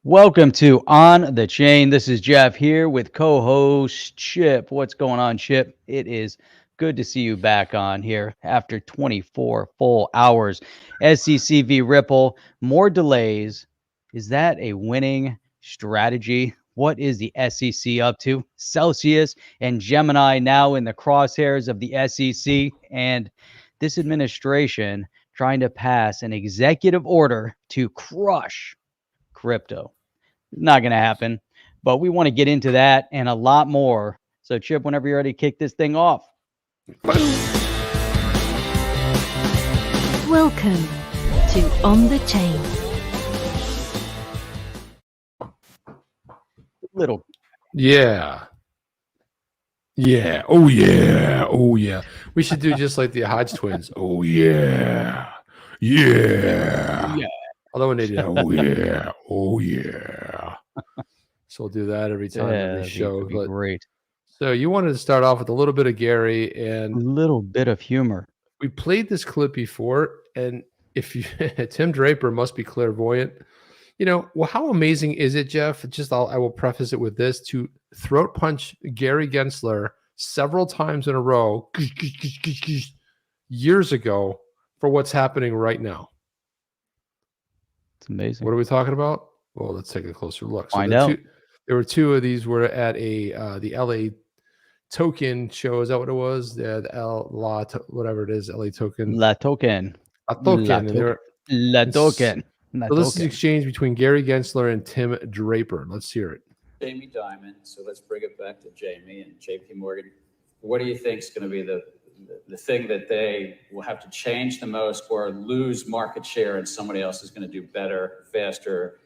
Welcome to On the Chain. This is Jeff here with co-host Chip. What's going on, Chip? It is good to see you back on here after 24 full hours. SEC v Ripple, more delays. Is that a winning strategy? What is the SEC up to? Celsius and Gemini now in the crosshairs of the SEC, and this administration trying to pass an executive order to crush crypto. Not going to happen, but we want to get into that and a lot more. So, Chip, whenever you're ready, kick this thing off. Welcome to On the Chain. Little. Yeah. Yeah. Oh, yeah. Oh, yeah. We should do just like the Hodge twins. Oh, yeah. Yeah. Yeah. Although when they do, oh, yeah. Oh, yeah. So we'll do that every time, every show. That'd be great. So you wanted to start off with a little bit of Gary, A and little bit of humor. we played this clip before, and if you Tim Draper must be clairvoyant. You know, well, how amazing is it, Jeff? I will preface it with this: to throat punch Gary Gensler several times in a row years ago for what's happening right now. It's amazing. What are we talking about? Well, let's take a closer look. Find out. There were two of these were at the LA Token show. Is that what it was? The whatever it is, LA Token. La Token. La Token. So this is an exchange between Gary Gensler and Tim Draper. Let's hear it. Jamie Dimon. So let's bring it back to Jamie and JP Morgan. What do you think is going to be the thing that they will have to change the most or lose market share and somebody else is going to do better, faster,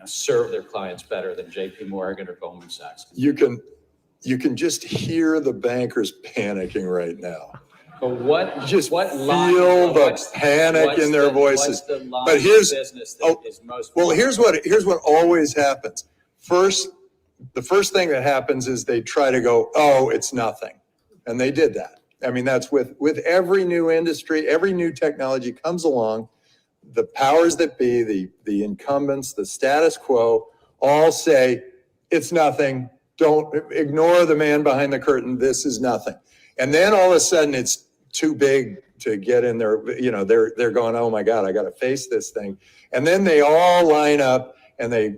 serve their clients better than JP Morgan or Goldman Sachs? You can just hear the bankers panicking right now. But what Just what feel line, the panic in their voices. But here's business that is most here's what always happens. The first thing that happens is they try to go, oh, it's nothing. And they did that. I mean, that's with every new industry, every new technology comes along, the powers that be, the incumbents, the status quo, all say, it's nothing. Don't ignore the man behind the curtain. This is nothing. And then all of a sudden it's too big to get in there. They're going, oh my God, I got to face this thing. And then they all line up and they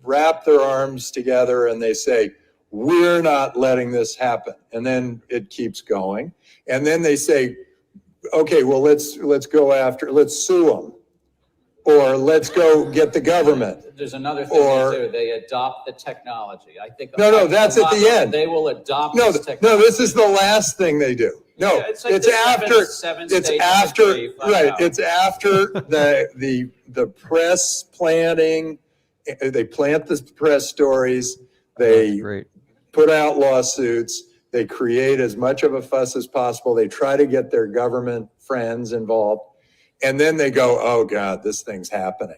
wrap their arms together and they say, we're not letting this happen. And then it keeps going. And then they say, okay, well, let's sue them. Or let's go get the government. There's another thing they do. They adopt the technology. I think. No, that's at the end. They will adopt this technology. No, this is the last thing they do. No, Yeah, it's like it's the after. seven It's stages after. of grief. I Right. know. It's after the press planting. They plant the press stories. They Great. put out lawsuits. They create as much of a fuss as possible. They try to get their government friends involved. And then they go, oh God, this thing's happening.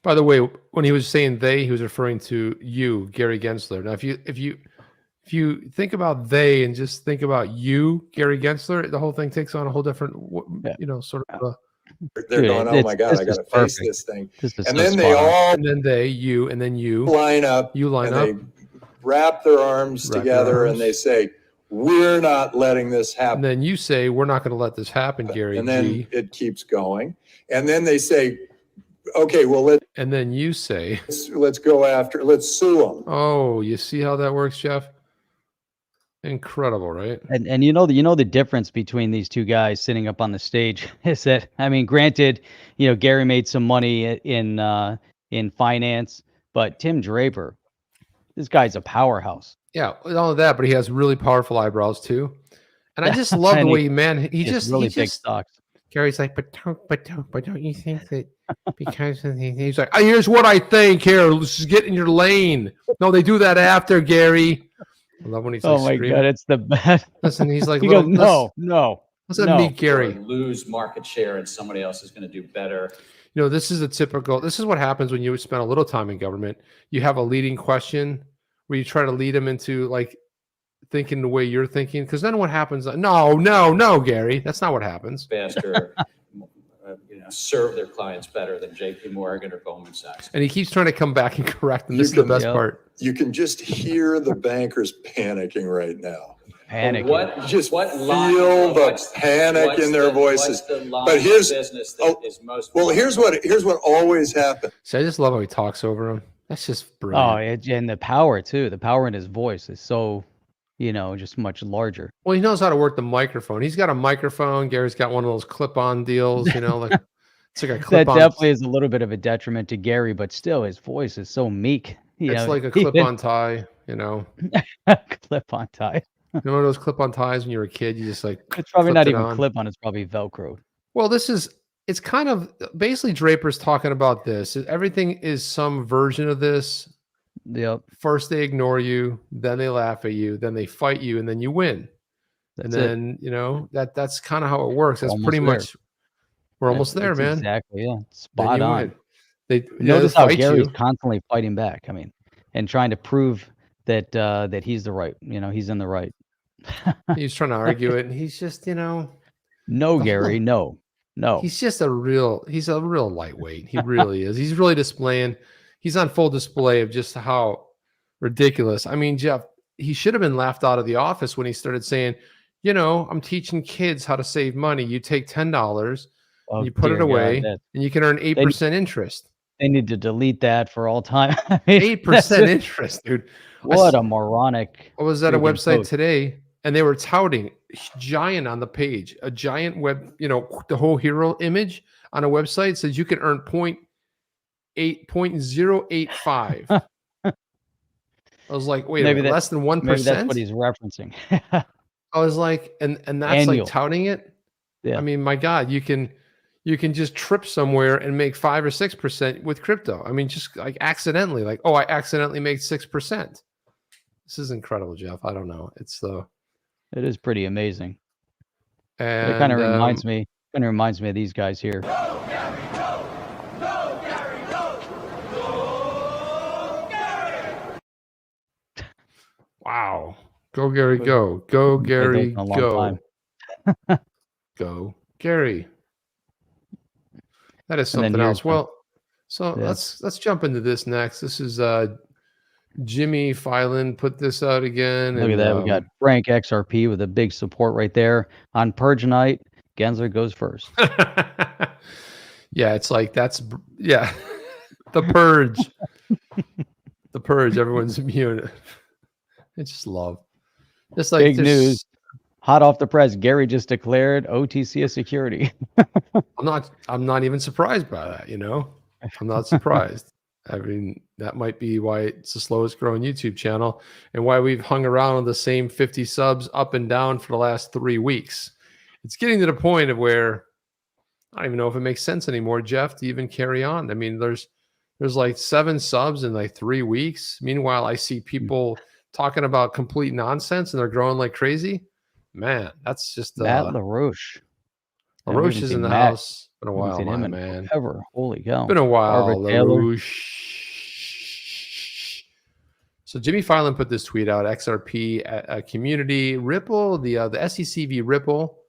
By the way, when he was saying they, he was referring to you, Gary Gensler. Now, if you think about they and just think about you, Gary Gensler, the whole thing takes on a whole different, sort of. They're going, oh my God, I got to face this thing. And then they all, And then they, you, and then you line up. You line and up. They wrap their arms together and they say, we're not letting this happen. And then you say, we're not going to let this happen, Gary. And then it keeps going. And then they say, okay, well, and then you say, let's go after, let's sue them. Oh, you see how that works, Jeff? Incredible, right? And you know the difference between these two guys sitting up on the stage is that, I mean, granted, Gary made some money in finance, but Tim Draper, this guy's a powerhouse. Yeah, all of that, but he has really powerful eyebrows too. And I just love the way he just really big stocks. Gary's like, but don't you think that because of the, he's like, here's what I think. Here, let's just get in your lane. No, they do that after, Gary. I love when he's like, oh my screaming. God, it's the best. Listen, he's like, he goes, no. Let's meet Gary. Lose market share and somebody else is going to do better. This is this is what happens when you spend a little time in government. You have a leading question where you try to lead them into like thinking the way you're thinking. Because then what happens? No, Gary, that's not what happens. Faster, serve their clients better than JP Morgan or Goldman Sachs. And he keeps trying to come back and correct them. This is the best part. You can just hear the bankers panicking right now. Panic. Just feel the panic in their voices. But here's here's what always happens. So I just love how he talks over him. That's just brilliant. Oh, and the power too. The power in his voice is so, just much larger. Well, he knows how to work the microphone. He's got a microphone. Gary's got one of those clip-on deals. Like it's like a clip-on. That definitely is a little bit of a detriment to Gary, but still, his voice is so meek. It's like a clip-on tie. Clip-on tie. You know those clip-on ties when you were a kid? You just like it's probably not even clip-on. It's probably Velcro. Well, it's kind of basically Draper's talking about this. Everything is some version of this. Yep. First they ignore you, then they laugh at you, then they fight you, and then you win. That's that's kind of how it works. That's pretty much we're almost there, man. Exactly. Yeah. Spot on. They notice how Gary's constantly fighting back. I mean, and trying to prove that that he's the right. He's in the right. He's trying to argue it, and he's just, no, Gary, no. He's just a real lightweight. He really is. He's really he's on full display of just how ridiculous. I mean, Jeff, he should have been laughed out of the office when he started saying, I'm teaching kids how to save money. You take $10, and you put it away, and you can earn 8% interest. They need to delete that for all time. 8% interest, dude. What a moronic. I was at a website today, and they were touting giant on the page, a giant web, the whole hero image on a website says you can earn 0.085. I was like, wait, less than 1%. Maybe that's what he's referencing. I was like, and that's annual. Like touting it. Yeah. I mean, my God, you can just trip somewhere and make 5 or 6% with crypto. I mean, just like accidentally, like, I accidentally made 6%. This is incredible, Jeff. I don't know. It is pretty amazing. And it kind of reminds me of these guys here. Go, Gary, go! Go, Gary, go! Go, Gary! Wow. Go, Gary, go. Go, Gary, go. Go, Gary. That is something else. Well, so let's jump into this next. This is Jimmy Filan put this out again. Look at that. We got Frank XRP with a big support right there. On Purge Night, Gensler goes first. Yeah, it's like the Purge. The Purge, everyone's immune. It's just love. Just like big news. Hot off the press, Gary just declared OTC a security. I'm not even surprised by that, I'm not surprised. I mean, that might be why it's the slowest growing YouTube channel and why we've hung around on the same 50 subs up and down for the last 3 weeks. It's getting to the point of where I don't even know if it makes sense anymore, Jeff, to even carry on. I mean, there's like 7 subs in like 3 weeks. Meanwhile, I see people talking about complete nonsense and they're growing like crazy. Man, that's just Matt LaRoche. LaRoche is in the house. Been a while, man. Ever. Holy cow. Been a while, LaRoche. So Jimmy Filan put this tweet out, XRP community. Ripple, the SEC v. Ripple.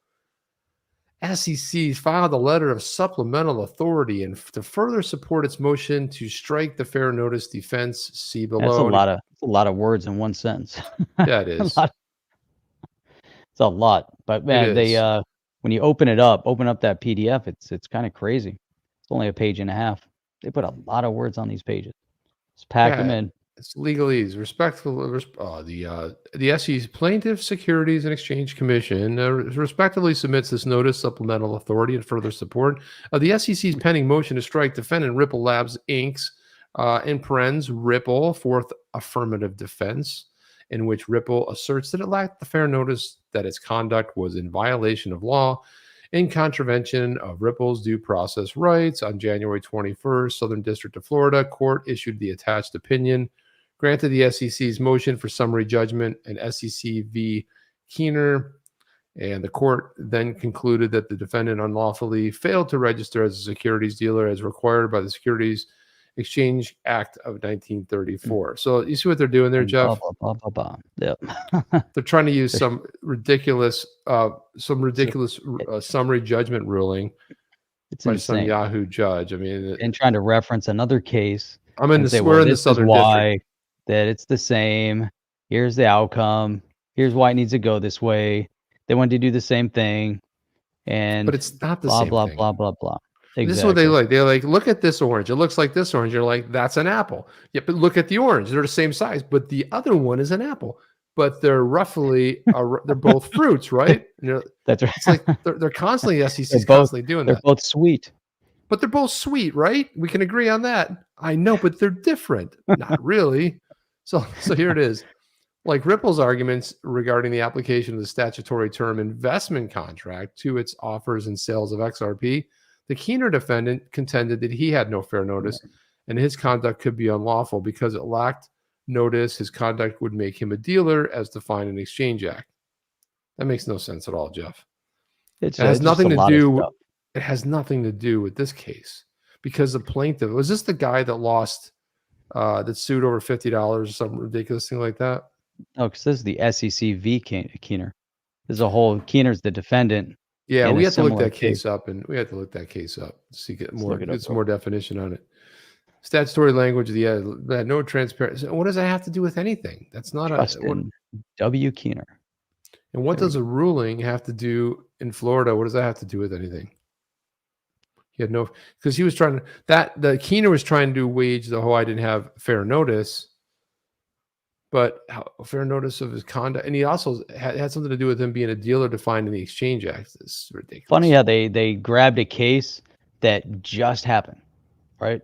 SEC filed a letter of supplemental authority and to further support its motion to strike the fair notice defense. See below. That's a lot of words in one sentence. Yeah, it is. It's a lot. But man, they when you open up that PDF, it's kind of crazy. It's only a page and a half. They put a lot of words on these pages. Just pack them in. It's legalese. The SEC Plaintiff Securities and Exchange Commission respectively submits this notice supplemental authority and further support of the SEC's pending motion to strike defendant Ripple Labs Inc.'s in parens Ripple fourth affirmative defense, in which Ripple asserts that it lacked the fair notice that its conduct was in violation of law in contravention of Ripple's due process rights. On January 21st, Southern District of Florida Court issued the attached opinion, granted the SEC's motion for summary judgment and SEC v. Keener, and the court then concluded that the defendant unlawfully failed to register as a securities dealer as required by the Securities Exchange Act of 1934. So you see what they're doing there, Jeff? Yep. They're trying to use some ridiculous summary judgment ruling It's by some insane. Yahoo judge. I mean, And trying to reference another case I'm in and the say, we're well, in the this is Southern why District. that it's the same. Here's the outcome. Here's why it needs to go this way. They wanted to do the same thing, and But it's not the blah same blah thing. blah blah blah. This is what they Exactly. like. They're like, look at this orange. It looks like this orange. You're like, that's an apple. Yeah, but look at the orange. They're the same size, but the other one is an apple. But they're roughly, they're both fruits, right? That's right. It's like they're constantly, SEC's They're both- constantly doing They're that. both sweet. But they're both sweet, right? We can agree on that. I know, but they're different. Not really. So here it is. Like Ripple's arguments regarding the application of the statutory term investment contract to its offers and sales of XRP, the Keener defendant contended that he had no fair notice and his conduct could be unlawful because it lacked notice. His conduct would make him a dealer as defined in the Exchange Act. That makes no sense at all, Jeff. It has nothing to do. It has nothing to do with this case because the plaintiff was this the guy that lost, that sued over $50 or some ridiculous thing like that. Oh, because this is the SEC v. Keener. There's a whole Keener's the defendant. Yeah, in we a have to look similar that case up, and we have to look that case up to see get some more definition on it. Statutory language, that no transparency. What does that have to do with anything? That's not Justin W. Keener. And what does a ruling have to do in Florida? What does that have to do with anything? He had no, because he was trying to, the Keener was trying to wage the whole I didn't have fair notice, but fair notice of his conduct. And he also had something to do with him being a dealer defined in the Exchange Act. It's ridiculous. Funny how they grabbed a case that just happened, right?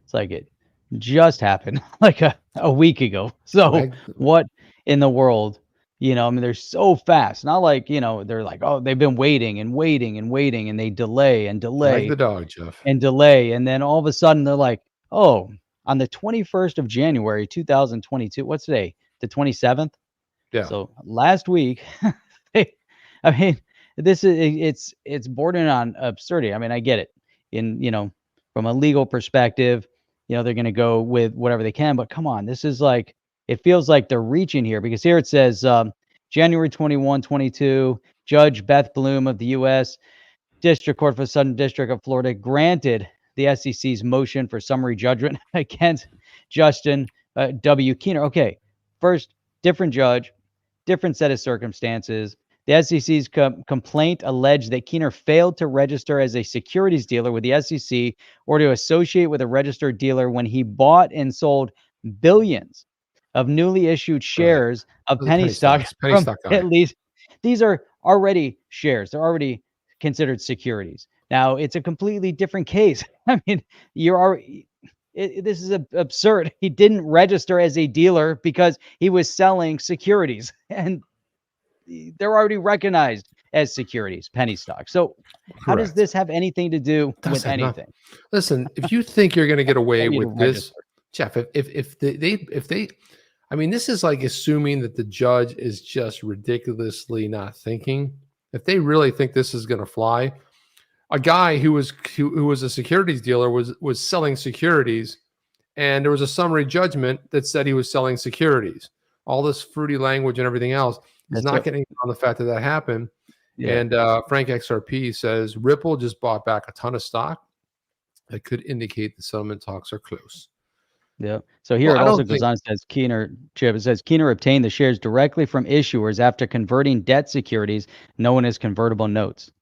It's like it just happened like a week ago. So what in the world? You know, I mean, they're so fast. Not like, you know, they're like, oh, they've been waiting and waiting and waiting, and they delay and delay. Like the dog, Jeff. And delay. And then all of a sudden they're like, oh, on the 21st of January, 2022, what's today? The 27th? Yeah. So last week, I mean, this is, it's bordering on absurdity. I mean, I get it. You know, from a legal perspective, you know, they're going to go with whatever they can, but come on, this is like, it feels like they're reaching here because here it says January 21, 22, Judge Beth Bloom of the U.S. District Court for the Southern District of Florida granted the SEC's motion for summary judgment against Justin W. Keener. Okay, first, different judge, different set of circumstances. The SEC's complaint alleged that Keener failed to register as a securities dealer with the SEC or to associate with a registered dealer when he bought and sold billions of newly issued shares of penny stock from at least, these are already shares. They're already considered securities. Now, it's a completely different case. I mean, this is absurd. He didn't register as a dealer because he was selling securities, and they're already recognized as securities, penny stock. So how does this have anything to do with anything? Listen, if you think you're going to get away with this, Jeff, if they I mean, this is like assuming that the judge is just ridiculously not thinking. If they really think this is going to fly, a guy who was a securities dealer was selling securities, and there was a summary judgment that said he was selling securities. All this fruity language and everything else is not getting on the fact that happened. Yeah. And Frank XRP says Ripple just bought back a ton of stock. That could indicate the settlement talks are close. Yeah. So here it also goes on. It says Chip. It says Keener obtained the shares directly from issuers after converting debt securities known as convertible notes.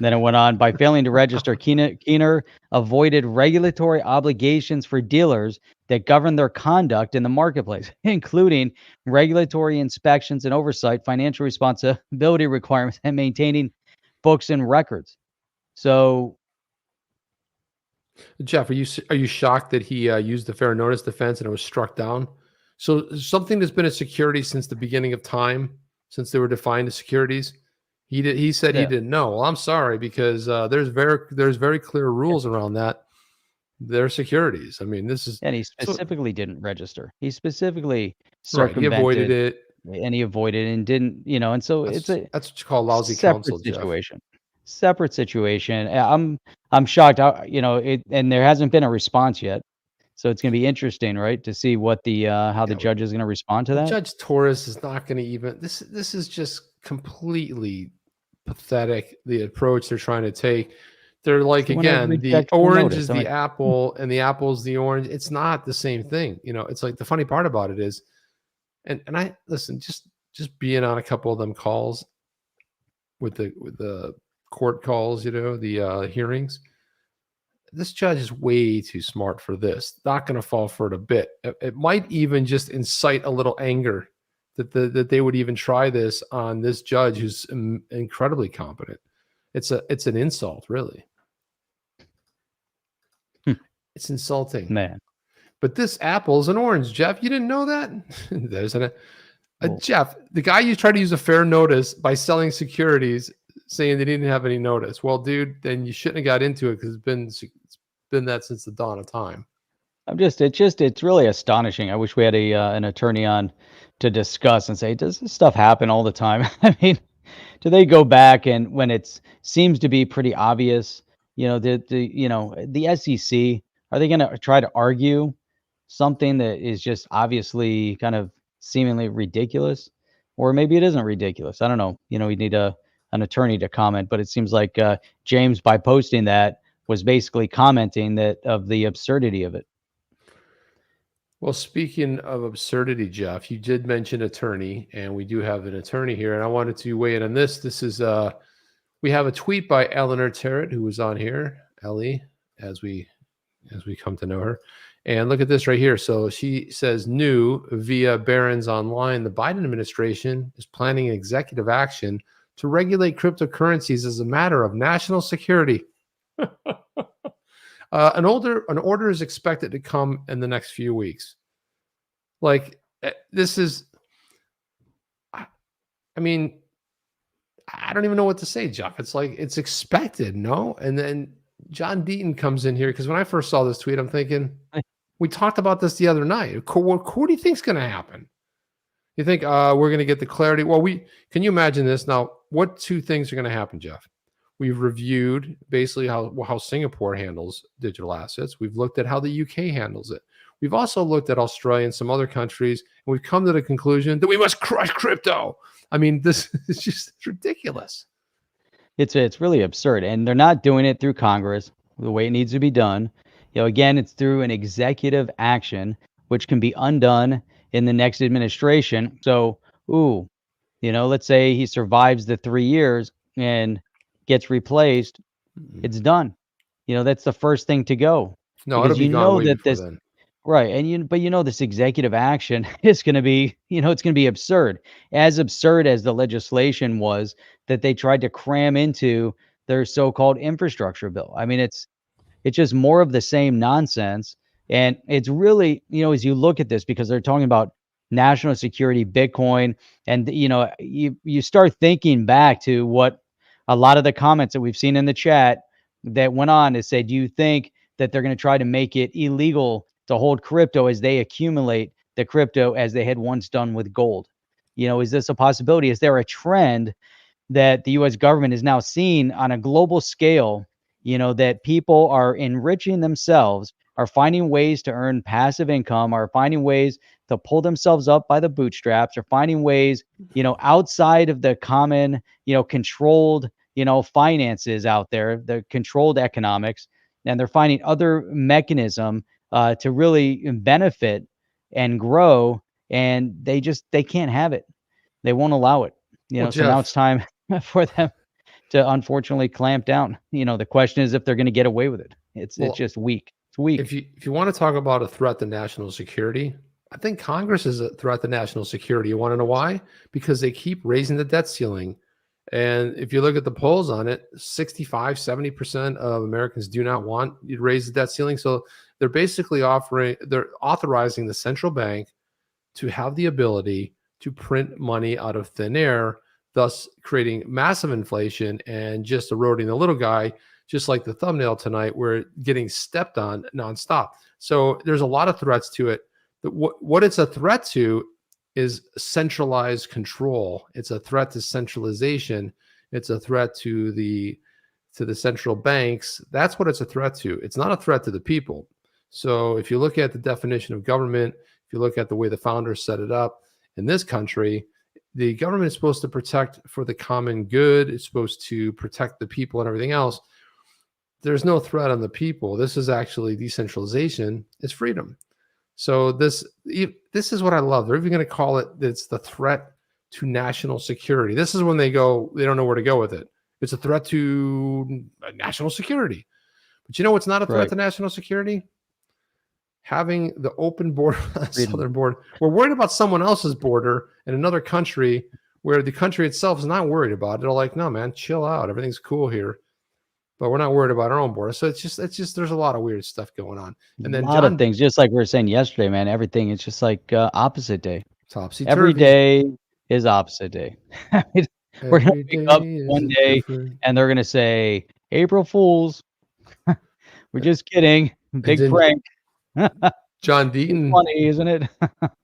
Then it went on, by failing to register, Keener avoided regulatory obligations for dealers that govern their conduct in the marketplace, including regulatory inspections and oversight, financial responsibility requirements, and maintaining books and records. So, Jeff, are you shocked that he used the fair notice defense and it was struck down? So something that's been a security since the beginning of time, since they were defined as securities. He said he didn't know. Well, I'm sorry, because there's very clear rules around that. They're securities. I mean, this is, and he specifically didn't register. He specifically circumvented, he avoided it, and he avoided and didn't, you know. And so that's what you call lousy counsel situation. Separate situation. I'm shocked. You know, and there hasn't been a response yet. So it's going to be interesting, right, to see what the how the judge is going to respond to that. Judge Torres is not going to even. This is just completely pathetic. The approach they're trying to take They're like, They wanna again, the reject the orange notice. is I'm the like, apple and the apple's the orange. It's not the same thing. You know, it's like the funny part about it is, and I listen, just being on a couple of them calls with the court calls, you know, the hearings. This judge is way too smart for this. Not going to fall for it a bit. It might even just incite a little anger that they would even try this on this judge who's incredibly competent. It's an insult, really. It's insulting, man. But this apple is an orange, Jeff. You didn't know that? There's Jeff, the guy you tried to use a fair notice by selling securities, saying they didn't have any notice. Well, dude, then you shouldn't have got into it because it's been that since the dawn of time. It's really astonishing. I wish we had an attorney on to discuss and say, does this stuff happen all the time? I mean, do they go back and when it seems to be pretty obvious, you know, the SEC, are they going to try to argue something that is just obviously kind of seemingly ridiculous? Or maybe it isn't ridiculous. I don't know. You know, we need an attorney to comment, but it seems like James, by posting that, was basically commenting that of the absurdity of it. Well, speaking of absurdity, Jeff, you did mention attorney, and we do have an attorney here, and I wanted to weigh in on this. This is we have a tweet by Eleanor Terret, who was on here, Ellie, as we come to know her. And look at this right here. So she says, new via Barron's Online, the Biden administration is planning executive action to regulate cryptocurrencies as a matter of national security. An order is expected to come in the next few weeks. Like, this is, I mean, I don't even know what to say, Jeff. It's like, it's expected, no? And then John Deaton comes in here, because when I first saw this tweet, I'm thinking, we talked about this the other night. What do you think is going to happen? You think we're going to get the clarity? Well, can you imagine this? Now, what two things are going to happen, Jeff? We've reviewed basically how Singapore handles digital assets. We've looked at how the UK handles it. We've also looked at Australia and some other countries, and we've come to the conclusion that we must crush crypto. I mean, this is just ridiculous. It's really absurd, and they're not doing it through Congress the way it needs to be done. You know, again, it's through an executive action, which can be undone in the next administration. So, you know, let's say he survives the 3 years and gets replaced, it's done. You know, that's the first thing to go. No, because it'll be you gone know way that before this then. right, and but you know this executive action is going to be, you know, it's going to be absurd as the legislation was that they tried to cram into their so-called infrastructure bill. I mean, it's just more of the same nonsense. And it's really, you know, as you look at this, because they're talking about national security, Bitcoin, and, you know, you start thinking back to what a lot of the comments that we've seen in the chat that went on to say, do you think that they're going to try to make it illegal to hold crypto as they accumulate the crypto as they had once done with gold? You know, is this a possibility? Is there a trend that the U.S. government is now seeing on a global scale, you know, that people are enriching themselves, are finding ways to earn passive income, are finding ways to pull themselves up by the bootstraps, are finding ways, you know, outside of the common, you know, controlled, you know, finances out there, the controlled economics, and they're finding other mechanism to really benefit and grow, and they can't have it. They won't allow it. You know, Well, so now it's time for them to unfortunately clamp down. You know, the question is if they're going to get away with it. It's just weak. It's weak. If you want to talk about a threat to national security, I think Congress is a threat to national security. You want to know why? Because they keep raising the debt ceiling. And if you look at the polls on it, 65, 70% of Americans do not want you to raise the debt ceiling. So they're basically authorizing the central bank to have the ability to print money out of thin air, thus creating massive inflation and just eroding the little guy, just like the thumbnail tonight, we're getting stepped on nonstop. So there's a lot of threats to it. What it's a threat to is centralized control. It's a threat to centralization. It's a threat to the central banks. That's what it's a threat to. It's not a threat to the people. So if you look at the definition of government, if you look at the way the founders set it up in this country, the government is supposed to protect for the common good. It's supposed to protect the people and everything else. there's no threat on the people. This is actually decentralization. It's freedom. So this is what I love. They're even going to call it, it's the threat to national security. This is when they don't know where to go with it. It's a threat to national security. But you know what's not a threat to national security? Having the open border, southern border. We're worried about someone else's border in another country where the country itself is not worried about it. They're like, no, man, chill out. Everything's cool here. But we're not worried about our own border. So it's just there's a lot of weird stuff going on. And then a lot of things, just like we were saying yesterday, man, everything is just like opposite day. Topsy-turvy. Every day is opposite day. We're going to wake up one day and they're going to say, April Fools. We're just kidding. Big prank. John Deaton. Funny, isn't it?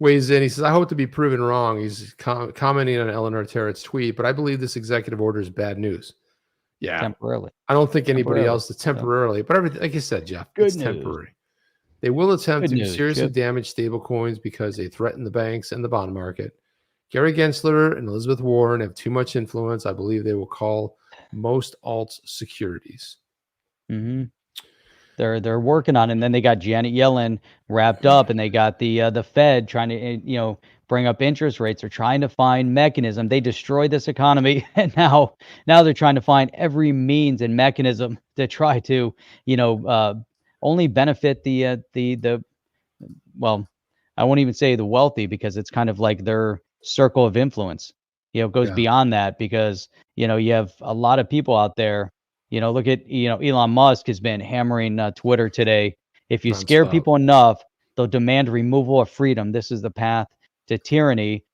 Weighs in. He says, I hope to be proven wrong. He's commenting on Eleanor Terret's tweet, but I believe this executive order is bad news. Yeah. Temporarily. I don't think anybody else is temporarily, but everything, like you said, Jeff, it's temporary. They will attempt to seriously damage stable coins because they threaten the banks and the bond market. Gary Gensler and Elizabeth Warren have too much influence. I believe they will call most alts securities. Mm-hmm. They're working on it. And then they got Janet Yellen wrapped up, and they got the Fed trying to bring up interest rates. They're trying to find mechanism. They destroyed this economy, and now they're trying to find every means and mechanism to try to only benefit the well, I won't even say the wealthy, because it's kind of like their circle of influence. It goes beyond that, because you have a lot of people out there. Look at, Elon Musk has been hammering Twitter today. If you scare people enough, they'll demand removal of freedom. This is the path to tyranny.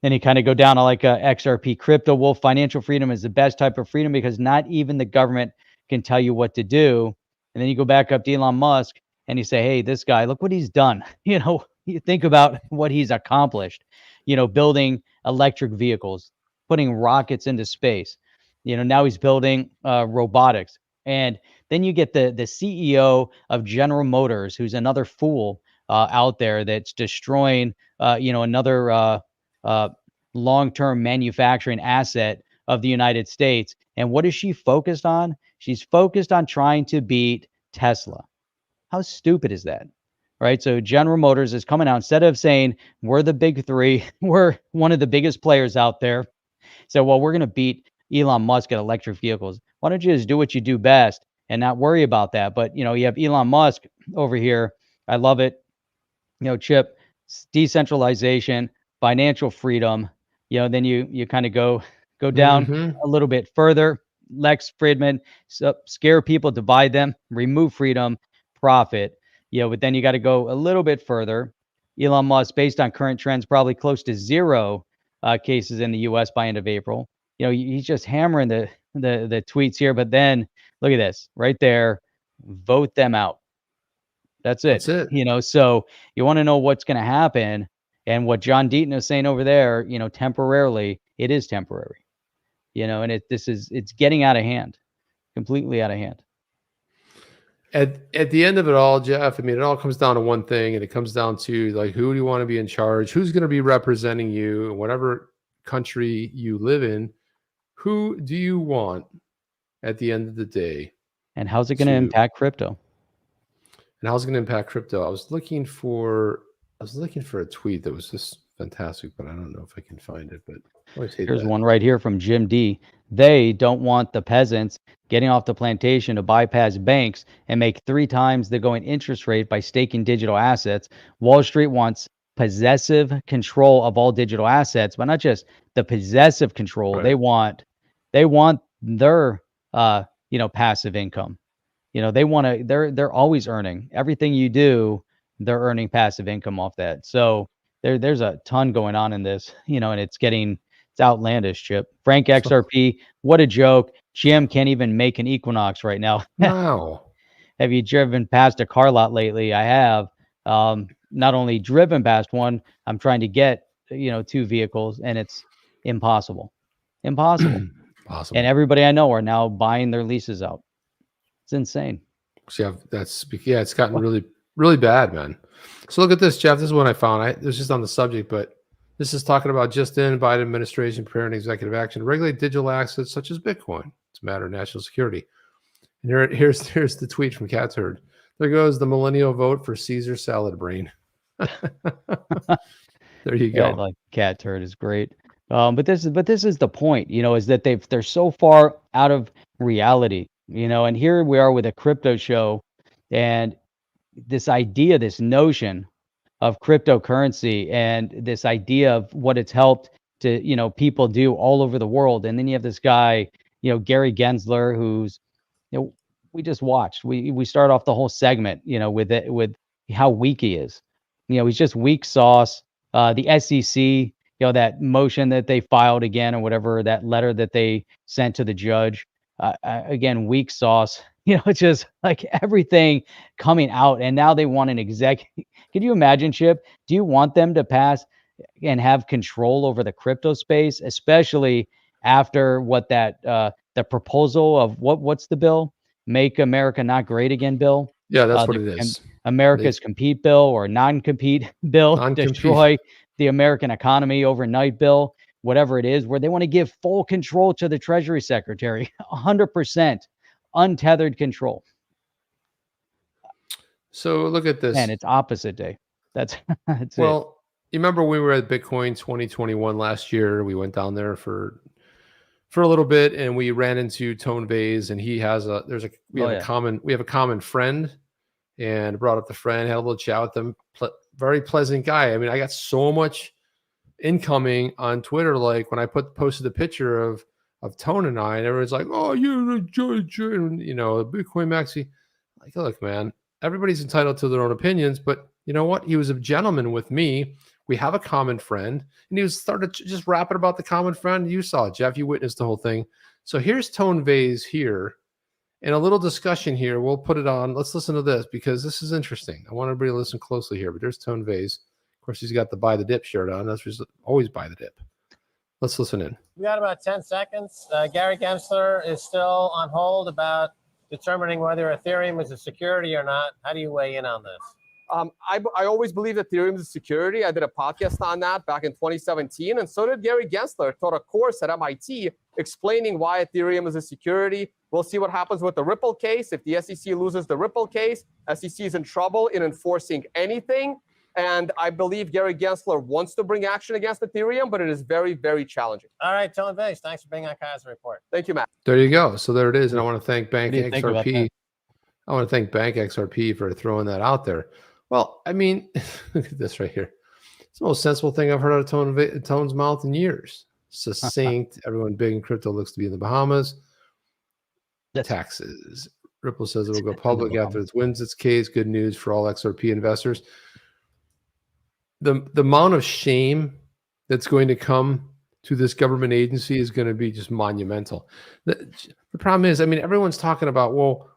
Then you kind of go down to like XRP crypto. Well, financial freedom is the best type of freedom because not even the government can tell you what to do. And then you go back up to Elon Musk and you say, hey, this guy, look what he's done. You think about what he's accomplished, building electric vehicles, putting rockets into space. Now he's building robotics. And then you get the CEO of General Motors, who's another fool out there that's destroying, another long-term manufacturing asset of the United States. And what is she focused on? She's focused on trying to beat Tesla. How stupid is that? Right? So General Motors is coming out, instead of saying we're the big three, we're one of the biggest players out there. So, well, we're going to beat Elon Musk at electric vehicles. Why don't you just do what you do best and not worry about that? But, you have Elon Musk over here. I love it. Chip, decentralization, financial freedom. Then you kind of go down a little bit further. Lex Fridman, scare people, divide them, remove freedom, profit. But then you got to go a little bit further. Elon Musk, based on current trends, probably close to 0 cases in the U.S. by end of April. He's just hammering the tweets here. But then look at this right there. Vote them out. That's it. So you want to know what's going to happen, and what John Deaton is saying over there, temporarily, it is temporary, and it's getting out of hand, completely out of hand. At the end of it all, Jeff, it all comes down to one thing, and it comes down to, like, who do you want to be in charge? Who's going to be representing you in whatever country you live in? Who do you want at the end of the day? And how's it going to impact crypto? And how's it going to impact crypto? I was looking for a tweet that was just fantastic, but I don't know if I can find it. But here's one right here from Jim D. They don't want the peasants getting off the plantation to bypass banks and make 3 times the going interest rate by staking digital assets. Wall Street wants possessive control of all digital assets, but not just the possessive control. Right. They want their passive income. They're always earning. Everything you do, they're earning passive income off that. So there's a ton going on in this, and it's outlandish, Chip. Frank XRP, what a joke. GM can't even make an Equinox right now. Wow. Have you driven past a car lot lately? I have. Not only driven past one, I'm trying to get, 2 vehicles, and it's impossible. Impossible. And everybody I know are now buying their leases out. It's insane. So it's gotten really, really bad, man. So look at this, Jeff. This is what I found. This is just on the subject, but this is talking about Biden administration preparing executive action to regulate digital assets such as Bitcoin. It's a matter of national security. And here's the tweet from Cat Turd. There goes the millennial vote for Caesar salad brain. There you go. Yeah, like Cat Turd is great. But this is the point, is that they're so far out of reality, and here we are with a crypto show, and this idea, this notion of cryptocurrency, and this idea of what it's helped to, people do all over the world. And then you have this guy, Gary Gensler, who's, we just watched. We start off the whole segment, with how weak he is. He's just weak sauce. The SEC, that motion that they filed again, or whatever, that letter that they sent to the judge, again, weak sauce. It's just like everything coming out, and now they want an exec. Can you imagine, Chip? Do you want them to pass and have control over the crypto space, especially after what that the proposal of what's the bill? Make America Not Great Again bill. Yeah, that's what it is. America's compete bill, or non-compete bill, destroy the American economy overnight bill, whatever it is, where they want to give full control to the Treasury Secretary, 100% untethered control. So look at this. And it's opposite day. That's well, you remember we were at Bitcoin 2021 last year. We went down there for a little bit, and we ran into Tone Vays, and we have a common friend, and brought up the friend, had a little chat with them. Very pleasant guy. I mean, I got so much incoming on Twitter. Like when I posted the picture of Tone and I, and everyone's like, "Oh, you're a judge," and Bitcoin Maxi. Like, look, man, everybody's entitled to their own opinions, but you know what? He was a gentleman with me. We have a common friend, and he was started just rapping about the common friend. You saw it, Jeff. You witnessed the whole thing. So here's Tone Vays here, and a little discussion here. We'll put it on. Let's listen to this because this is interesting. I want everybody to listen closely here. But there's Tone Vays. Of course, he's got the buy the dip shirt on. That's just always buy the dip. Let's listen in. We got about 10 seconds. Gary Gensler is still on hold about determining whether Ethereum is a security or not. How do you weigh in on this? I always believe that Ethereum is a security. I did a podcast on that back in 2017, and so did Gary Gensler. Taught a course at MIT explaining why Ethereum is a security. We'll see what happens with the Ripple case. If the SEC loses the Ripple case, SEC is in trouble in enforcing anything. And I believe Gary Gensler wants to bring action against Ethereum, but it is very, very challenging. All right, Tone Vays, thanks for being on Kaiser Report. Thank you, Matt. There you go. So there it is. And I want to thank Bank What do you think about XRP. that? I want to thank Bank XRP for throwing that out there. Well, I mean, look at this right here. It's the most sensible thing I've heard out of Tone's mouth in years. Succinct. Everyone big in crypto looks to be in the Bahamas. Taxes. Ripple says it will go public after it wins its case. Good news for all XRP investors. The amount of shame that's going to come to this government agency is going to be just monumental. The problem is, I mean, everyone's talking about, well,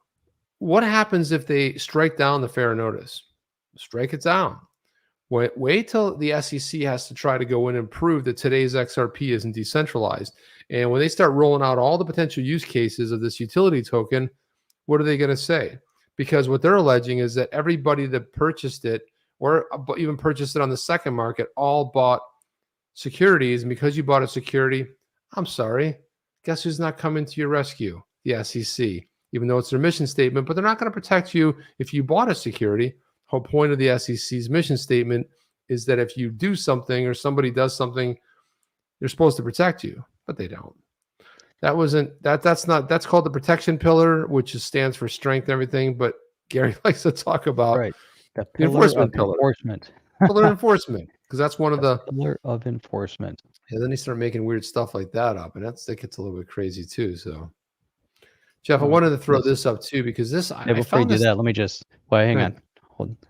what happens if they strike down the fair notice? Strike it down. Wait till the SEC has to try to go in and prove that today's XRP isn't decentralized. And when they start rolling out all the potential use cases of this utility token, what are they going to say? Because what they're alleging is that everybody that purchased it, or even purchased it on the second market, all bought securities. And because you bought a security, I'm sorry, guess who's not coming to your rescue? The SEC, even though it's their mission statement, but they're not going to protect you if you bought a security. Whole point of the SEC's mission statement is that if you do something or somebody does something, they're supposed to protect you, but they don't. That's called the protection pillar, which stands for strength and everything. But Gary likes to talk about the enforcement pillar. Pillar enforcement, because that's one of the pillar of enforcement. And then he started making weird stuff like that up, and that gets a little bit crazy too. So, Jeff, I wanted to throw this up too because this. Before you do that, let me just hang on.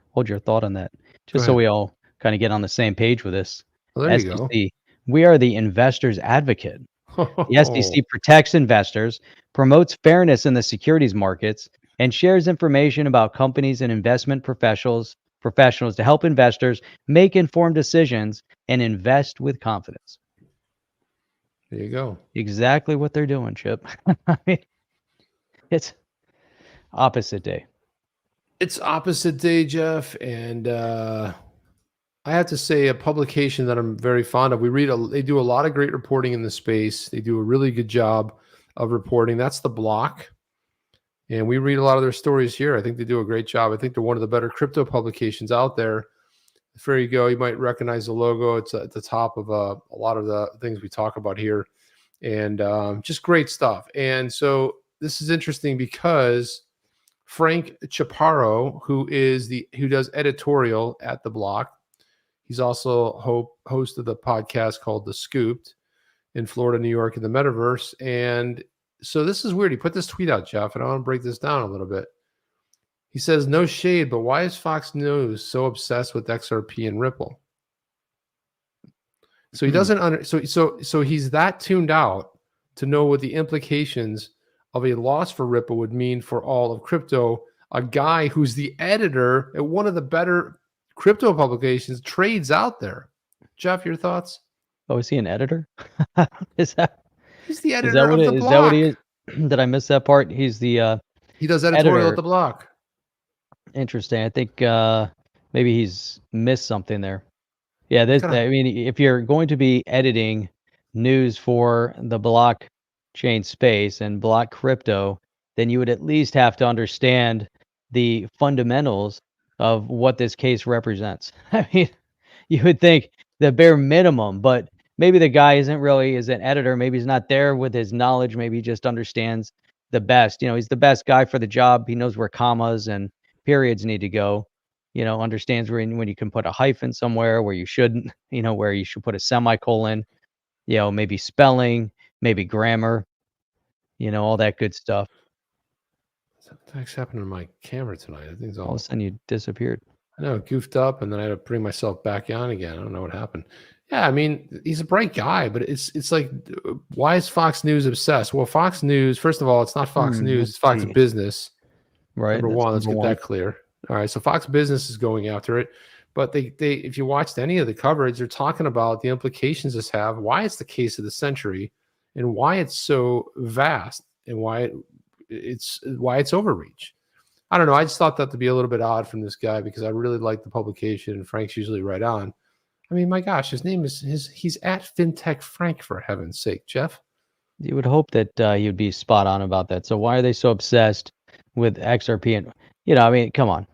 Hold your thought on that, just so we all kind of get on the same page with this. Well, there you go. We are the investors' advocate. The SEC protects investors, promotes fairness in the securities markets, and shares information about companies and investment professionals to help investors make informed decisions and invest with confidence. There you go. Exactly what they're doing, Chip. I mean, it's opposite day. It's opposite day, Jeff, and I have to say a publication that I'm very fond of. They do a lot of great reporting in the space. They do a really good job of reporting. That's The Block, And we read a lot of their stories here. I think they do a great job. I think they're one of the better crypto publications out there. There you go. You might recognize the logo. It's at the top of a lot of the things we talk about here. And just great stuff. And so this is interesting because Frank Chaparro, who does editorial at The Block, he's also host of the podcast called The Scooped in Florida, New York, and the Metaverse. And so this is weird. He put this tweet out, Jeff, and I want to break this down a little bit. He says, no shade, but why is Fox News so obsessed with XRP and Ripple? So he doesn't so he's that tuned out to know what the implications of a loss for Ripple would mean for all of crypto. A guy who's the editor at one of the better crypto publications trades out there. Jeff, your thoughts? Oh, is he an editor? He's the editor is that what of it, The is Block. that what he is? Did I miss that part? He's the he does editorial editor at The Block. Interesting. I think maybe he's missed something there. Yeah, I mean, if you're going to be editing news for the blockchain space and block crypto, then you would at least have to understand the fundamentals of what this case represents. I mean, you would think the bare minimum, but maybe the guy is an editor. Maybe he's not there with his knowledge. Maybe he just understands the best. He's the best guy for the job. He knows where commas and periods need to go, understands when you can put a hyphen somewhere where you shouldn't, where you should put a semicolon, maybe spelling, maybe grammar, all that good stuff. What the heck's happened to my camera tonight? I think All of a sudden you disappeared. I know, goofed up, and then I had to bring myself back on again. I don't know what happened. Yeah, I mean, he's a bright guy, but it's like, why is Fox News obsessed? Well, Fox News, first of all, it's not Fox News, it's Fox Business. Right. Number one, let's get that clear. All right, so Fox Business is going after it, but they if you watched any of the coverage, they're talking about the implications this have, why it's the case of the century, and why it's so vast, and why it's overreach. I don't know. I just thought that to be a little bit odd from this guy because I really like the publication, and Frank's usually right on. I mean, my gosh, his name is he's at FinTech Frank, for heaven's sake, Jeff. You would hope that you'd be spot on about that. So why are they so obsessed with XRP? And I mean, come on.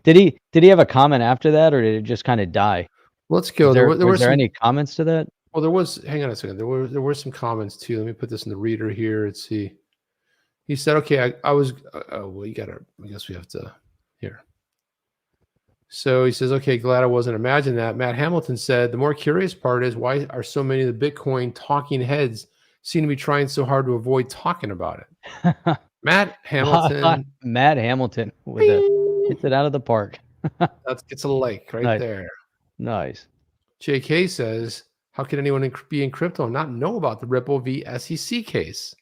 Did he have a comment after that, or did it just kind of die? Let's go. Was there any comments to that? Well, there was. Hang on a second. There were some comments too. Let me put this in the reader here. Let's see. He said, "Okay, I was. Well, you gotta. I guess we have to here." So he says, "Okay, glad I wasn't imagining that." Matt Hamilton said, "The more curious part is why are so many of the Bitcoin talking heads seem to be trying so hard to avoid talking about it." Matt Hamilton. Matt Hamilton hits it out of the park. That gets a like right Nice. there. Nice. JK says, "How can anyone be in crypto and not know about the Ripple v SEC case?"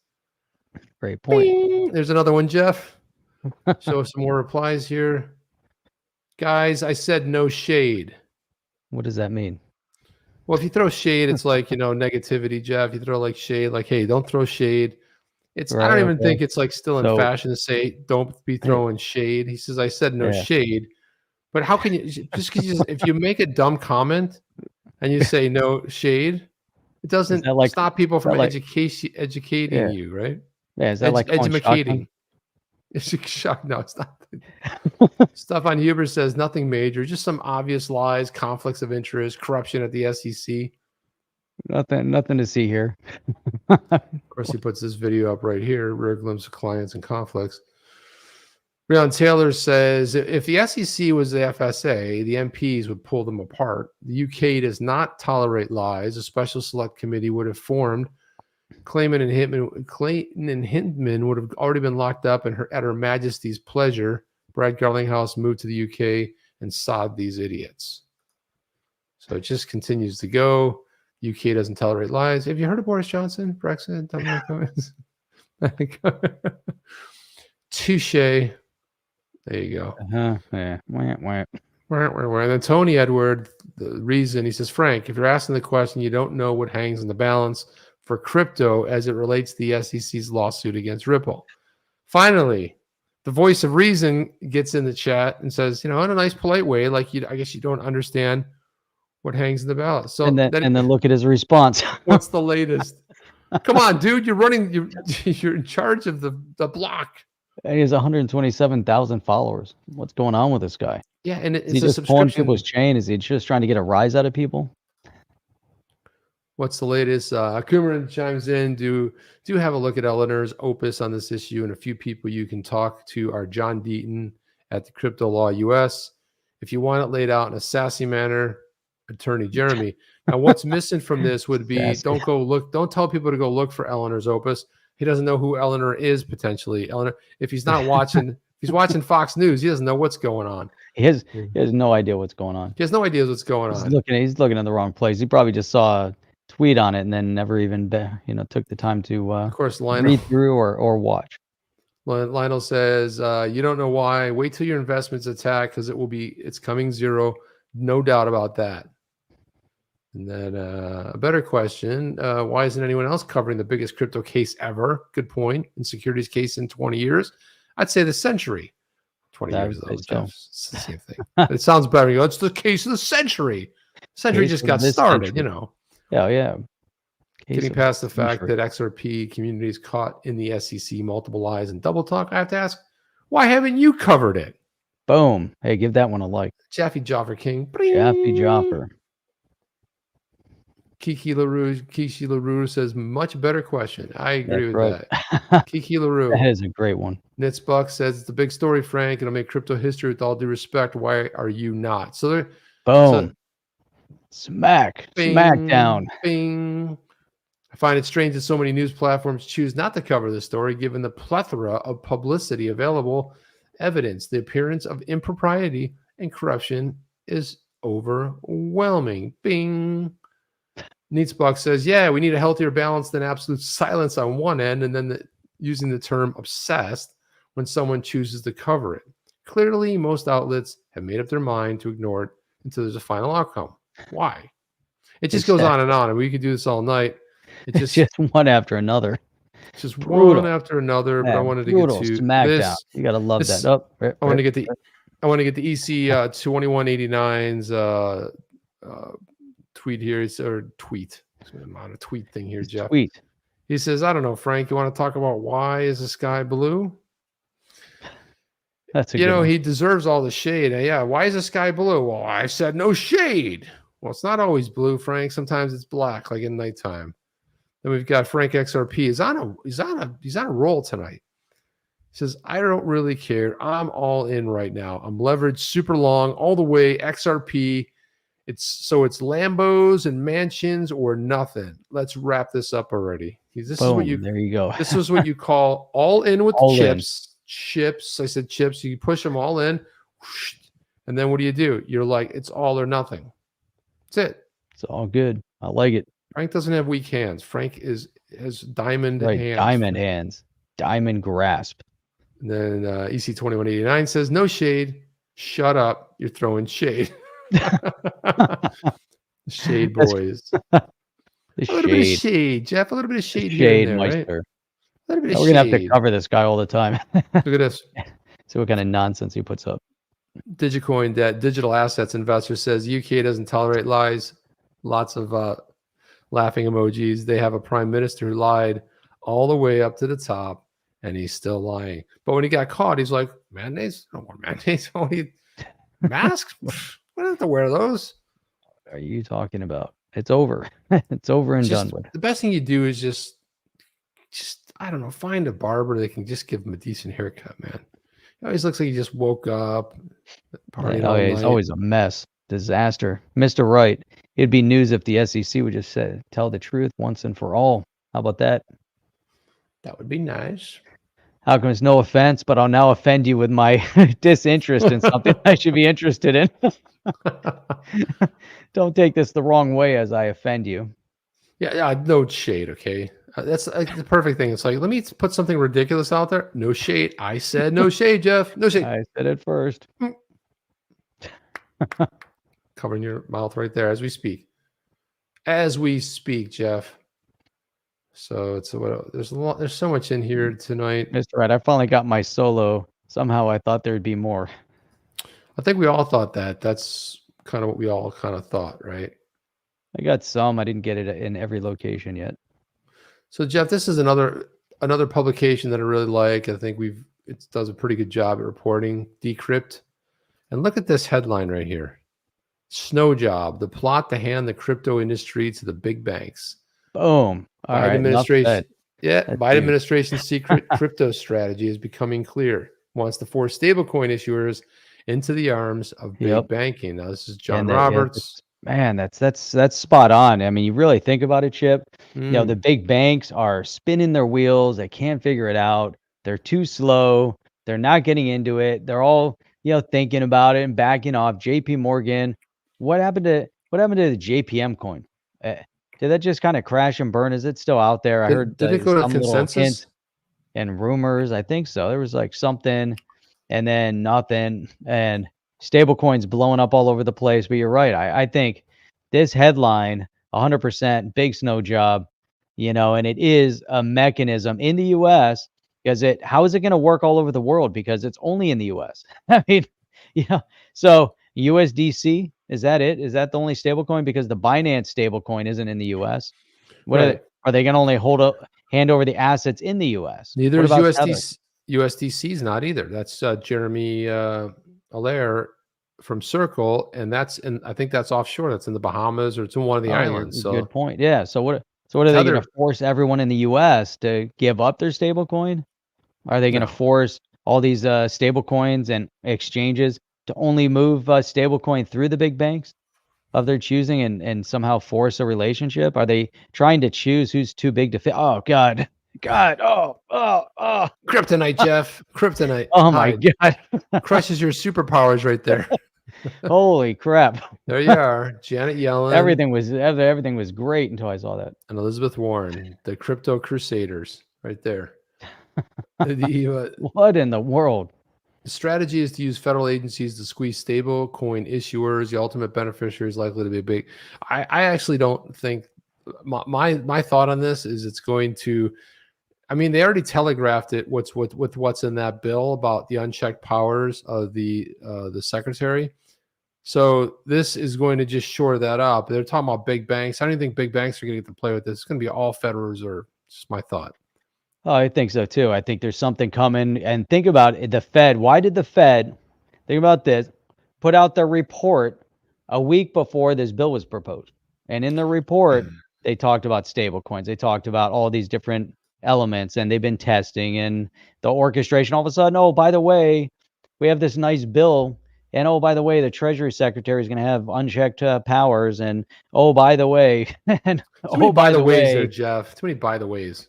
Great point. Bing. There's another one, Jeff. Show us some more replies here. Guys, I said no shade. What does that mean? Well, if you throw shade, it's like, negativity, Jeff. You throw like shade, like, hey, don't throw shade. It's I don't even think it's like still in fashion to say don't be throwing shade. He says, I said no shade. But how can you just because if you make a dumb comment and you say no shade, it doesn't stop people from educating you, right? Yeah, is that like educating? It's a shock. No, it's not. Stuff on Huber says nothing major, just some obvious lies, conflicts of interest, corruption at the SEC. Nothing to see here. Of course, he puts this video up right here, rare glimpse of clients and conflicts. Breon Taylor says, if the SEC was the FSA, the MPs would pull them apart. The UK does not tolerate lies. A special select committee would have formed. Clayton and Hintman would have already been locked up at Her Majesty's pleasure. Brad Garlinghouse moved to the UK and sod these idiots. So it just continues to go. UK doesn't tolerate lies. Have you heard of Boris Johnson? Brexit? Touche. There you go. Yeah. And then Tony Edward, the reason, he says, Frank, if you're asking the question, you don't know what hangs in the balance for crypto as it relates to the SEC's lawsuit against Ripple. Finally, the voice of reason gets in the chat and says, in a nice, polite way, like I guess you don't understand what hangs in the balance. So and then look at his response. What's the latest? Come on, dude, you're in charge of the block. He has 127,000 followers. What's going on with this guy? Yeah, and Is he it's a just pulling subscription. people's chain? Is he just trying to get a rise out of people? What's the latest? Kumaran chimes in. Do have a look at Eleanor's opus on this issue, and a few people you can talk to are John Deaton at the Crypto Law US. If you want it laid out in a sassy manner, Attorney Jeremy. Now, what's missing from this would be Sassy. don't tell people to go look for Eleanor's opus. He doesn't know who Eleanor is potentially. Eleanor, if he's not watching, if he's watching Fox News, he doesn't know what's going on. He has no idea what's going on. He has no idea what's going He's on. looking in the wrong place. He probably just saw a tweet on it and then never even took the time to Of course, Lionel. read through or watch. Lionel says, you don't know why. Wait till your investments attack because it's coming zero. No doubt about that. And then a better question, why isn't anyone else covering the biggest crypto case ever? Good point. And securities case in 20 years. I'd say the century. 20 That years, though. would say so. It's the same thing. It sounds better. You go, it's the case of the century. Century Case just of got this started, century. you know. Yeah. Case Getting of past the fact century. that XRP community is caught in the SEC multiple lies and double talk, I have to ask, why haven't you covered it? Boom. Hey, give that one a like. Jaffe Joffer King. Jaffe Joffer. Kiki LaRue says, much better question. I agree That's with right. that. Kiki LaRue. That is a great one. Nitzbuck says, it's a big story, Frank. It'll make crypto history with all due respect. Why are you not? So there. Boom. So, Smackdown. Bing. I find it strange that so many news platforms choose not to cover this story, given the plethora of publicity available. Evidence, the appearance of impropriety and corruption is overwhelming. Bing. Nitzbuck says, yeah, we need a healthier balance than absolute silence on one end, and then using the term obsessed when someone chooses to cover it. Clearly, most outlets have made up their mind to ignore it until there's a final outcome. Why? It just goes on, and we could do this all night. It's just one after another. It's just Brutal. one after another. But Yeah, I wanted to brutal. get to Smackdown. this. You gotta love this- that. I want to get the EC 2189's tweet here. Tweet. I'm on a tweet thing here, Jeff. Tweet. He says, I don't know, Frank, you want to talk about why is the sky blue? That's a good one. He deserves all the shade. Yeah, why is the sky blue? Well, I said no shade. Well, it's not always blue, Frank. Sometimes it's black, like in nighttime. Then we've got Frank XRP. He's on a roll tonight. He says, I don't really care. I'm all in right now. I'm leveraged super long all the way. XRP. It's Lambos and mansions or nothing. Let's wrap this up already. This is what there you go. This is what you call all in with All in. chips. Chips. I said chips. You push them all in, whoosh, and then what do? You're like, it's all or nothing. That's it. It's all good. I like it. Frank doesn't have weak hands. Frank has diamond hands. Diamond hands. Diamond grasp. And then EC 2189 says, no shade. Shut up. You're throwing shade. Shade boys. The A little bit of shade. shade, Jeff. A little bit of The shade here shade and there, right? meister. A little bit Now of we're gonna have to shade. cover this guy all the time. Look at this. See what kind of nonsense he puts up. Digicoin debt, digital assets investor says UK doesn't tolerate lies. Lots of laughing emojis. They have a prime minister who lied all the way up to the top, and he's still lying. But when he got caught, he's like, mayonnaise? I don't want mayonnaise. I don't need masks. I don't have to wear those. What are you talking about? It's over. It's over and done with. The best thing you do is just I don't know, find a barber that can just give him a decent haircut, man. He always looks like he just woke up, partied all He's night. always a mess. Disaster. Mr. Right. It'd be news if the SEC would just tell the truth once and for all. How about that? That would be nice. How come it's no offense, but I'll now offend you with my disinterest in something I should be interested in? Don't take this the wrong way as I offend you. Yeah, no shade, okay? That's the perfect thing. It's like, let me put something ridiculous out there. No shade. I said no shade, Jeff. No shade. I said it first. Covering your mouth right there as we speak. As we speak, Jeff. So there's so much in here tonight. Mr. Right. I finally got my solo. Somehow I thought there'd be more. I think we all thought that. That's kind of what we all kind of thought, right? I got some. I didn't get it in every location yet. So Jeff, this is another publication that I really like. I think we've it does a pretty good job at reporting decrypt. And look at this headline right here. Snow job, the plot to hand the crypto industry to the big banks. Boom. All Biden right. administration, That's Biden huge. administration's secret crypto strategy is becoming clear. Wants to force stablecoin issuers into the arms of big Yep. banking. Now, this is John And Roberts. man, that's spot on. I mean, you really think about it, Chip. You know, Mm. the big banks are spinning their wheels. They can't figure it out. They're too slow. They're not getting into it. They're all, thinking about it and backing off. JP Morgan, what happened to the JPM coin? Did that just kind of crash and burn? Is it still out there? I heard Did it go to some little consensus? hints and rumors. I think so. There was like something and then nothing, and stablecoins blowing up all over the place. But you're right. I think this headline, 100% big snow job, and it is a mechanism in the U.S. because how is it going to work all over the world? Because it's only in the U.S. I mean, so USDC, is that it? Is that the only stablecoin? Because the Binance stablecoin isn't in the U.S. Are they going to only hand over the assets in the U.S.? Neither What is about USDC. USDC's not either. That's Jeremy Allaire from Circle, and I think that's offshore. That's in the Bahamas or it's in one of the islands. So good point. Yeah. So what are they going to force everyone in the U.S. to give up their stablecoin? Are they going to force all these stablecoins and exchanges to only move stablecoin through the big banks of their choosing and somehow force a relationship? Are they trying to choose who's too big to fit? Oh God. Kryptonite, Jeff. Kryptonite. Oh my God. Crushes your superpowers right there. Holy crap. There you are. Janet Yellen. Everything was great until I saw that. And Elizabeth Warren, the crypto crusaders right there. What in the world? The strategy is to use federal agencies to squeeze stable coin issuers. The ultimate beneficiary is likely to be big. I actually don't think my thought on this is it's going to. I mean, they already telegraphed it. What's in that bill about the unchecked powers of the secretary. So this is going to just shore that up. They're talking about big banks. I don't think big banks are going to get to play with this. It's going to be all Federal Reserve. Just my thought. Oh, I think so too. I think there's something coming. And think about it, the Fed. Why did the Fed, think about this, put out their report a week before this bill was proposed? And in the report, they talked about stable coins. They talked about all these different elements, and they've been testing and the orchestration. All of a sudden, oh, by the way, we have this nice bill. And oh, by the way, the Treasury Secretary is going to have unchecked powers. And oh, by the way, and oh, by the ways, there, Jeff. Too many by the ways.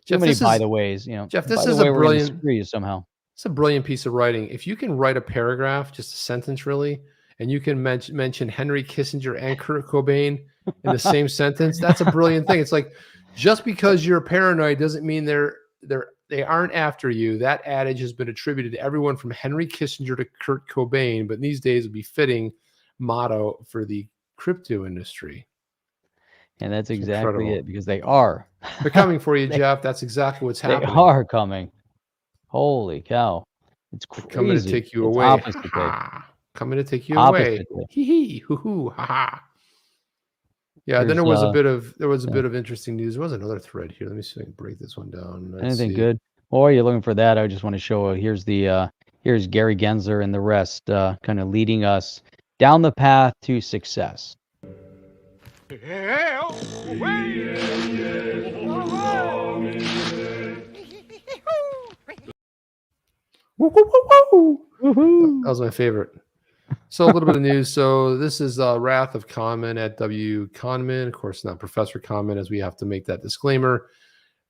Too many by the ways, Jeff, this is a brilliant. Somehow, it's a brilliant piece of writing. If you can write a paragraph, just a sentence, really, and you can mention Henry Kissinger and Kurt Cobain in the same sentence, that's a brilliant thing. It's like, just because you're paranoid doesn't mean they aren't after you. That adage has been attributed to everyone from Henry Kissinger to Kurt Cobain, but in these days would be fitting motto for the crypto industry. And that's exactly it, because they are. They're coming for you, Jeff. That's exactly what's happening. They are coming. Holy cow. It's crazy. They're coming to take you away. Coming to take you away. Hee hee, hoo hoo, ha ha. Yeah, then there was a bit of interesting news. There was another thread here. Let me see if I can break this one down. Anything good? While you're looking for that, I just want to show here's Gary Gensler and the rest kind of leading us down the path to success. That was my favorite. So a little bit of news. So this is Wrath of Kahneman at WKahneman. Of course, not Professor Kahneman, as we have to make that disclaimer.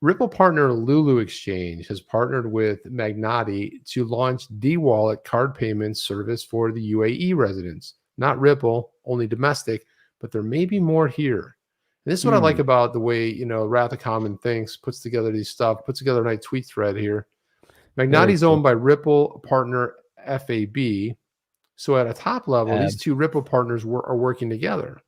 Ripple partner Lulu Exchange has partnered with Magnati to launch D-Wallet card payment service for the UAE residents. Not Ripple, only domestic, but there may be more here. And this is what I like about the way, Wrath of Kahneman thinks, puts together these stuff, puts together a nice tweet thread here. Magnati's owned by Ripple partner FAB. So at a top level, these two Ripple partners are working together.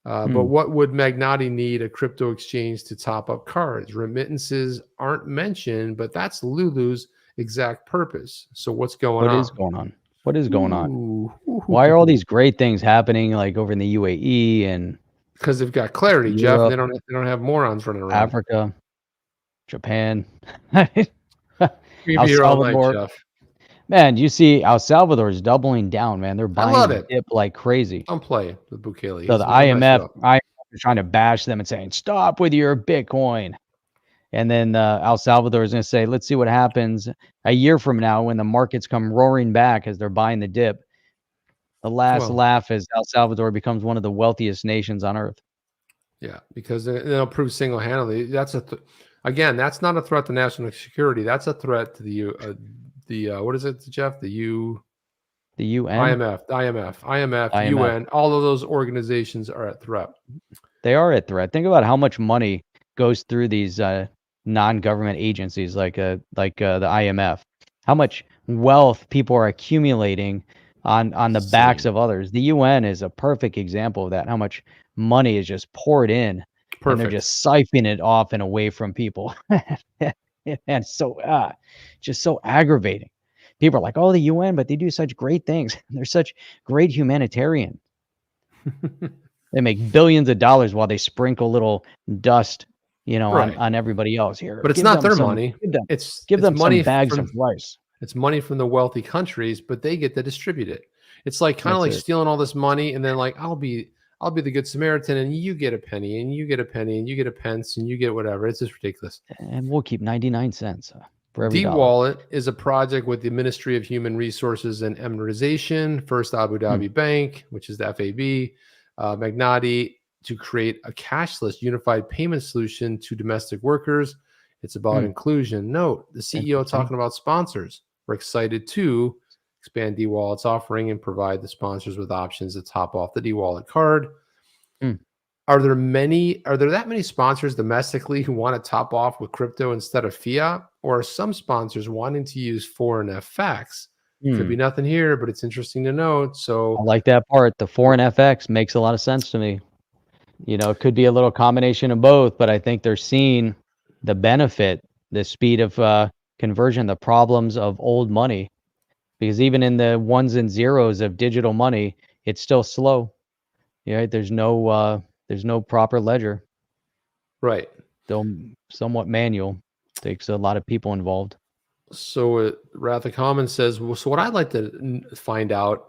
But what would Magnati need a crypto exchange to top up cards? Remittances aren't mentioned, but that's Lulu's exact purpose. So what's going on? What is going on? What is going on? Why are all these great things happening like over in the UAE and because they've got clarity, Jeff. They don't have morons running around. Africa, Japan. We'll El be here all night, Salvador, Jeff. man, you see El Salvador is doubling down, man. They're I love buying the it. dip like crazy. I'm playing with Bukele. So He's the gonna mess it IMF, up. is trying to bash them and saying, stop with your Bitcoin. And then El Salvador is going to say, let's see what happens a year from now when the markets come roaring back as they're buying the dip. The last Well- laugh is El Salvador becomes one of the wealthiest nations on earth. Yeah, because they'll prove single-handedly. That's again, that's not a threat to national security. That's a threat to the what is it, Jeff? The UN? IMF, UN, all of those organizations are at threat. They are at threat. Think about how much money goes through these non-government agencies like the IMF. How much wealth people are accumulating on the backs of others. The UN is a perfect example of that. How much money is just poured in, and they're just siphoning it off and away from people. And so, just so aggravating. People are like, "Oh, the UN, but they do such great things. They're such great humanitarian. They make billions of dollars while they sprinkle little dust, on everybody else here. But it's not their money. Give them money some bags of rice. It's money from the wealthy countries, but they get to distribute it. It's like kind of like stealing all this money, and then like I'll be the good Samaritan, and you get a penny, and you get a penny, and you get a pence, and you get whatever. It's just ridiculous. And we'll keep 99 cents for every dollar. D-Wallet is a project with the Ministry of Human Resources and Amortization, First Abu Dhabi Bank, which is the FAB, Magnati, to create a cashless unified payment solution to domestic workers. It's about inclusion. Note, the CEO talking about sponsors. We're excited to expand D-Wallet's offering and provide the sponsors with options to top off the D-Wallet card. Are there that many sponsors domestically who want to top off with crypto instead of fiat? Or are some sponsors wanting to use foreign FX? Could be nothing here, but it's interesting to note. So I like that part. The foreign FX makes a lot of sense to me. It could be a little combination of both, but I think they're seeing the benefit, the speed of conversion, the problems of old money. Because even in the ones and zeros of digital money, it's still slow. There's no proper ledger. Right. Still somewhat manual. Takes a lot of people involved. So WrathofKahneman says, well, so what I'd like to find out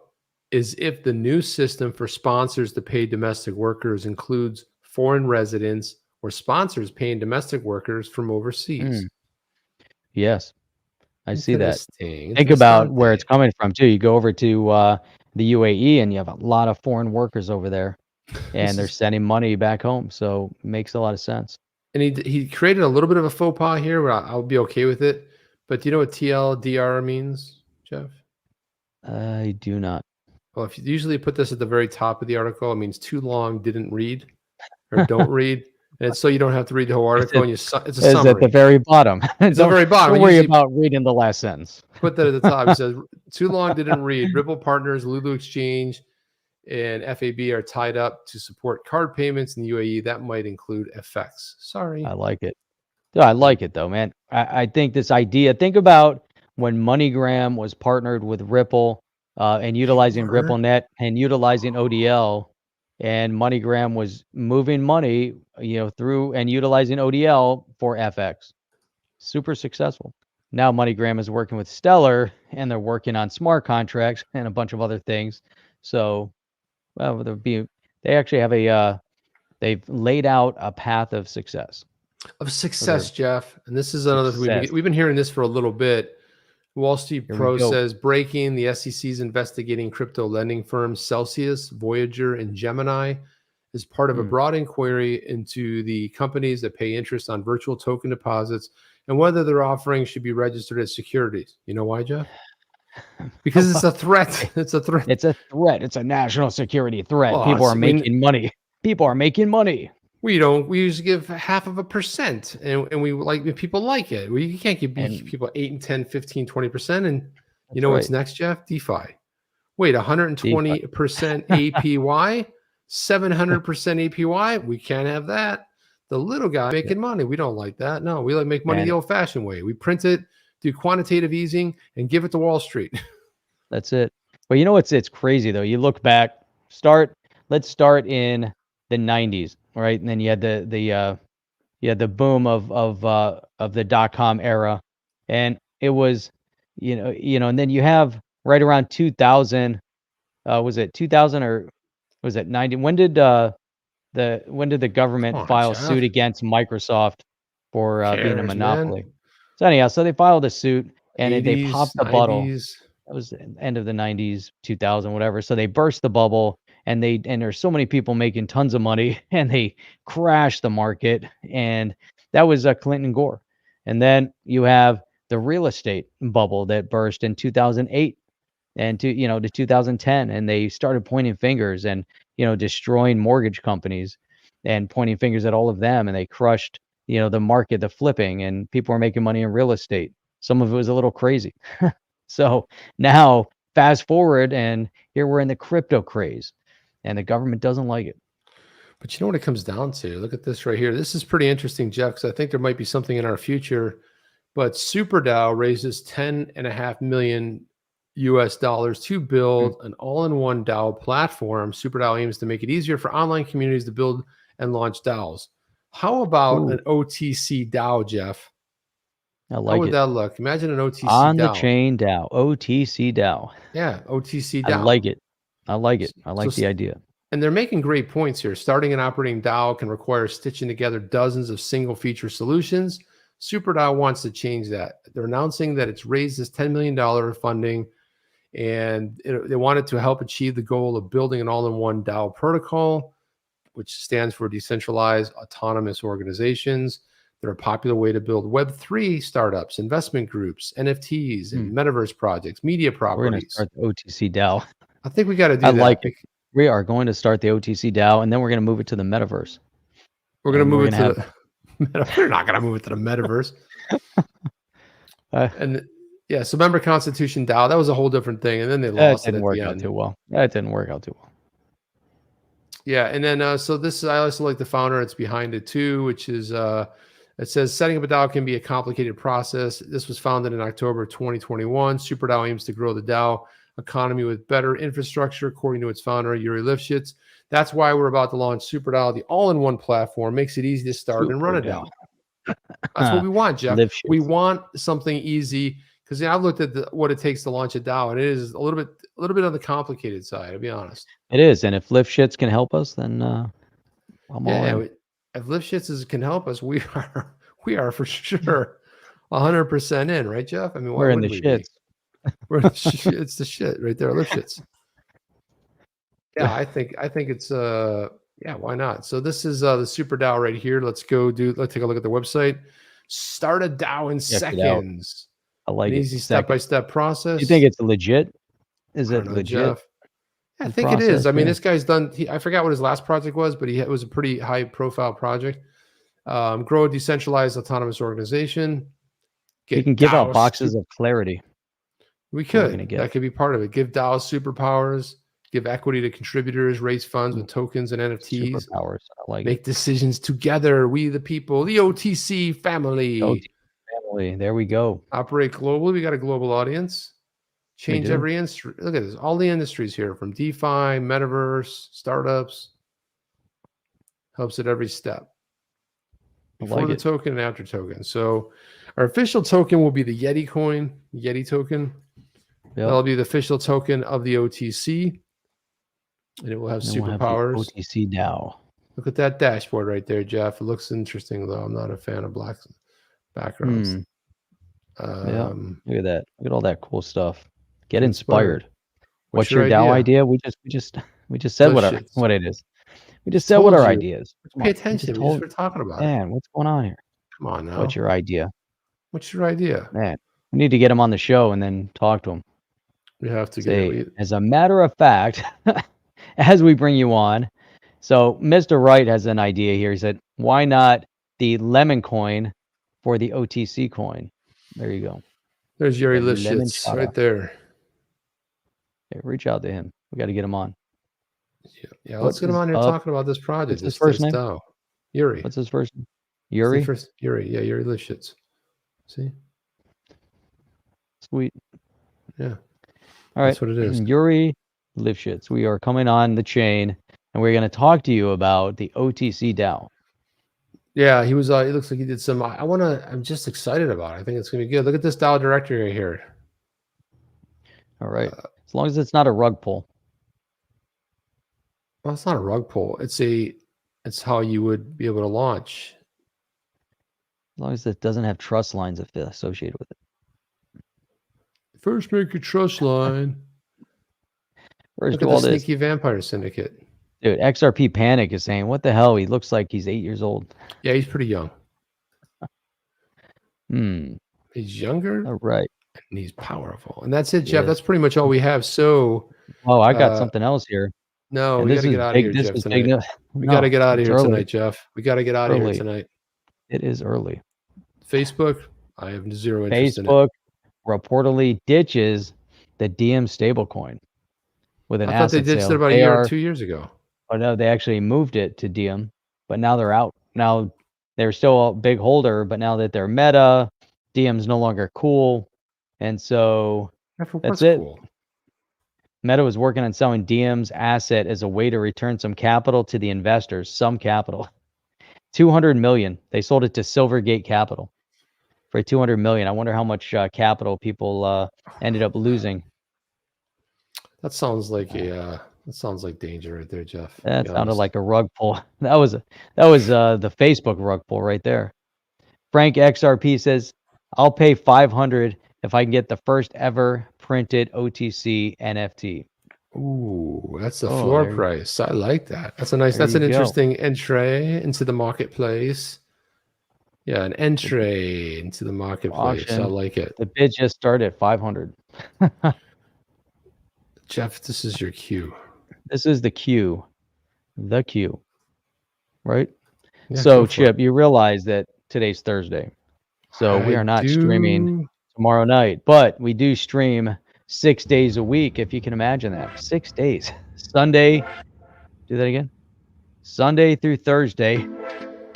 is if the new system for sponsors to pay domestic workers includes foreign residents or sponsors paying domestic workers from overseas. Yes, I see that. Interesting. Think about where it's coming from too. You go over to the UAE and you have a lot of foreign workers over there, and they're sending money back home. So it makes a lot of sense. And he created a little bit of a faux pas here, but I'll be okay with it. But do you know what TLDR means, Jeff? I do not. Well, if you usually put this at the very top of the article, it means too long, didn't read, or don't read. And it's so you don't have to read the whole article. It's a summary. At the very bottom. It's the very bottom. Don't worry about reading the last sentence. Put that at the top. It says, too long, didn't read. Ripple partners, Lulu Exchange, and FAB are tied up to support card payments in the UAE. That might include FX. Sorry. I like it. Yeah, I like it though, man. I think this idea, think about when MoneyGram was partnered with Ripple and utilizing RippleNet and utilizing ODL, and MoneyGram was moving money, through and utilizing ODL for FX. Super successful. Now MoneyGram is working with Stellar, and they're working on smart contracts and a bunch of other things. So, they actually have they've laid out a path of success. Jeff. And this is another thing. We've been hearing this for a little bit. WallStreetPro says, breaking, the SEC is investigating crypto lending firms Celsius, Voyager, and Gemini as part of a broad inquiry into the companies that pay interest on virtual token deposits and whether their offerings should be registered as securities. You know why, Jeff? Because it's a threat. It's a threat. It's a threat. It's a national security threat. People are making money. People are making money. We usually give 0.5%, and we like, people like it. You can't give people 8 and 10, 15, 20%. And you know what's next, Jeff? DeFi. Wait, 120% APY, 700% APY. We can't have that. The little guy making money. We don't like that. No, we like make money the old fashioned way. We print it, do quantitative easing, and give it to Wall Street. That's it. But it's crazy though. You look back, let's start in the 90s. Right, and then you had the boom of the .com era, and it was, and then you have right around 2000. Was it 2000 or was it 90? When did the government Come on, file Jeff. suit against Microsoft for being a Cares, monopoly? man. So anyhow, so they filed a suit and they 80s, popped the bottle. 90s. That was the end of the 90s, 2000, whatever. So they burst the bubble, and there's so many people making tons of money, and they crashed the market, and that was Clinton Gore. And then you have the real estate bubble that burst in 2008 and to 2010, and they started pointing fingers and destroying mortgage companies and pointing fingers at all of them, and they crushed the market, the flipping, and people were making money in real estate. Some of it was a little crazy. So now fast forward, and here we're in the crypto craze, and the government doesn't like it. But you know what it comes down to? Look at this right here. This is pretty interesting, Jeff, because I think there might be something in our future. But Superdao raises $10.5 million to build an all-in-one DAO platform. Superdao aims to make it easier for online communities to build and launch DAOs. How about an OTC DAO, Jeff? I like it. How would that look? Imagine an OTC on DAO. the chain DAO, OTC DAO. Yeah, OTC DAO. I like it. I like the idea. And they're making great points here. Starting and operating DAO can require stitching together dozens of single feature solutions. Superdao wants to change that. They're announcing that it's raised this $10 million funding, and they want it to help achieve the goal of building an all-in-one DAO protocol, which stands for Decentralized Autonomous Organizations. They're a popular way to build Web3 startups, investment groups, NFTs, and metaverse projects, media properties. We're going to start the OTC DAO. I think we got to do that. I like it. We are going to start the OTC DAO, and then we're going to move it to the metaverse. We're going to move it to the We're not going to move it to the metaverse. And yeah, so member Constitution DAO, that was a whole different thing. And then they lost it. That didn't work out too well. That didn't work out too well. Yeah. And then, so this, I also like the founder. It's behind it too, which is, it says setting up a DAO can be a complicated process. This was founded in October 2021. Superdao aims to grow the DAO economy with better infrastructure, according to its founder, Yuri Lifshitz. That's why we're about to launch Superdao, the all-in-one platform. Makes it easy to start and run a DAO. That's what we want, Jeff. We want something easy, because I've looked at what it takes to launch a DAO, and it is a little bit on the complicated side, to be honest. It is, and if Lifshitz can help us, then I'm all in. If Lifshitz can help us, we are for sure 100% in, right, Jeff? I mean, we're in the shits. We're in the shit. It's the shit right there, Lifshitz. Yeah, I think it's yeah, why not? So this is the Superdao right here. Let's take a look at the website. Start a DAO in seconds. I like an easy step-by-step process. You think it's legit? Is it legit? Jeff? Yeah, I think it is. I mean, this guy's done. I forgot what his last project was, but it was a pretty high-profile project. Grow a decentralized autonomous organization. We can give out boxes of clarity. We could. That could be part of it. Give DAOs superpowers. Give equity to contributors. Raise funds with tokens and NFTs. Superpowers. I like Make decisions together. We the people. The OTC family. OTC family. There we go. Operate globally. We got a global audience. Change every industry. Look at this. All the industries here, from DeFi, metaverse, startups. Helps at every step. Before the token and after token. So our official token will be the Yeti coin, Yeti token. Yep. That'll be the official token of the OTC. And it will have superpowers. OTC DAO. Look at that dashboard right there, Jeff. It looks interesting, though. I'm not a fan of black backgrounds. Yeah. Look at that. Look at all that cool stuff. Get inspired. What's your idea? DAO idea? We just said what it is. We just said what our idea is. Pay attention. We're talking about Man, what's going on here? Come on now. What's your idea? What's your idea? Man, we need to get him on the show and then talk to him. We have to get as a matter of fact, as we bring you on. So Mr. Wright has an idea here. He said, why not the lemon coin for the OTC coin? There you go. There's Yuri Lifshitz right there. Okay, reach out to him. We got to get him on. Yeah, let's get him on here talking about this project. What's his first name? DAO. Yuri. What's his first name? Yuri? Yuri. Yeah, Yuri Lifshitz. See? Sweet. Yeah. All right. That's what it is. Yuri Lifshitz. We are coming on the chain, and we're going to talk to you about the OTC DAO. Yeah, he was. He looks like he did some. I'm just excited about it. I think it's gonna be good. Look at this Dow directory right here. All right. As long as it's not a rug pull. Well, it's not a rug pull. It's how you would be able to launch. As long as it doesn't have trust lines associated with it. First, make a trust line. First, Look do at all the this. sneaky vampire syndicate. Dude, XRP Panic is saying, what the hell? He looks like he's 8 years old. Yeah, he's pretty young. He's younger. All right. And he's powerful. And that's it, Jeff. Yeah. That's pretty much all we have. So, Oh, I got something else here. no, And we this got to is get out of big. here, This Jeff, is tonight. big. We No, got to get out of it's here early. tonight, Jeff. We got to get out of here Early. tonight. It is early. Facebook, I have zero interest in it. Facebook reportedly ditches the Diem stablecoin with an I thought they asset ditched sale. it about a They year or are- 2 years ago. Oh no, they actually moved it to Diem, but now they're out. Now they're still a big holder, but now that they're Meta, Diem's no longer cool, and so That's it. cool. Meta was working on selling Diem's asset as a way to return some capital to the investors. Some capital, 200 million. They sold it to Silvergate Capital for 200 million. I wonder how much capital people ended up losing. That sounds like that sounds like danger right there, Jeff. to That be sounded honest. like a rug pull. That was the Facebook rug pull right there. Frank XRP says, "I'll pay 500 if I can get the first ever printed OTC NFT." Ooh, that's the Oh, floor there you- price. I like that. That's a nice. There That's an you go. interesting entry into the marketplace. Yeah, an entry into the marketplace. I Auction. like it. The bid just started at 500. Jeff, this is your cue. This is the queue, right? Yeah, So go for Chip, you realize that today's Thursday, so we I are not streaming do- tomorrow night, but we do stream 6 days a week, if you can imagine that. 6 days. Sunday, do that again. Sunday through Thursday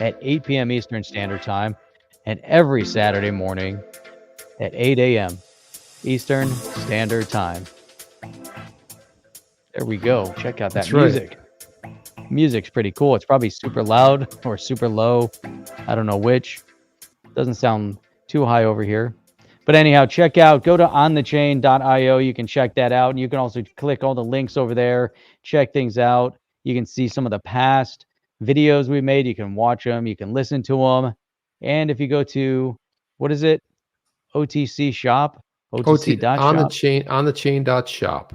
at 8 p.m. Eastern Standard Time, and every Saturday morning at 8 a.m. Eastern Standard Time. There we go. Check out that That's right. music. Music's pretty cool. It's probably super loud or super low. I don't know which. Doesn't sound too high over here. But anyhow, go to onthechain.io. You can check that out. And you can also click all the links over there, check things out. You can see some of the past videos we made. You can watch them. You can listen to them. And if you go to, what is it? OTC shop? OTC.shop? on the chain.shop.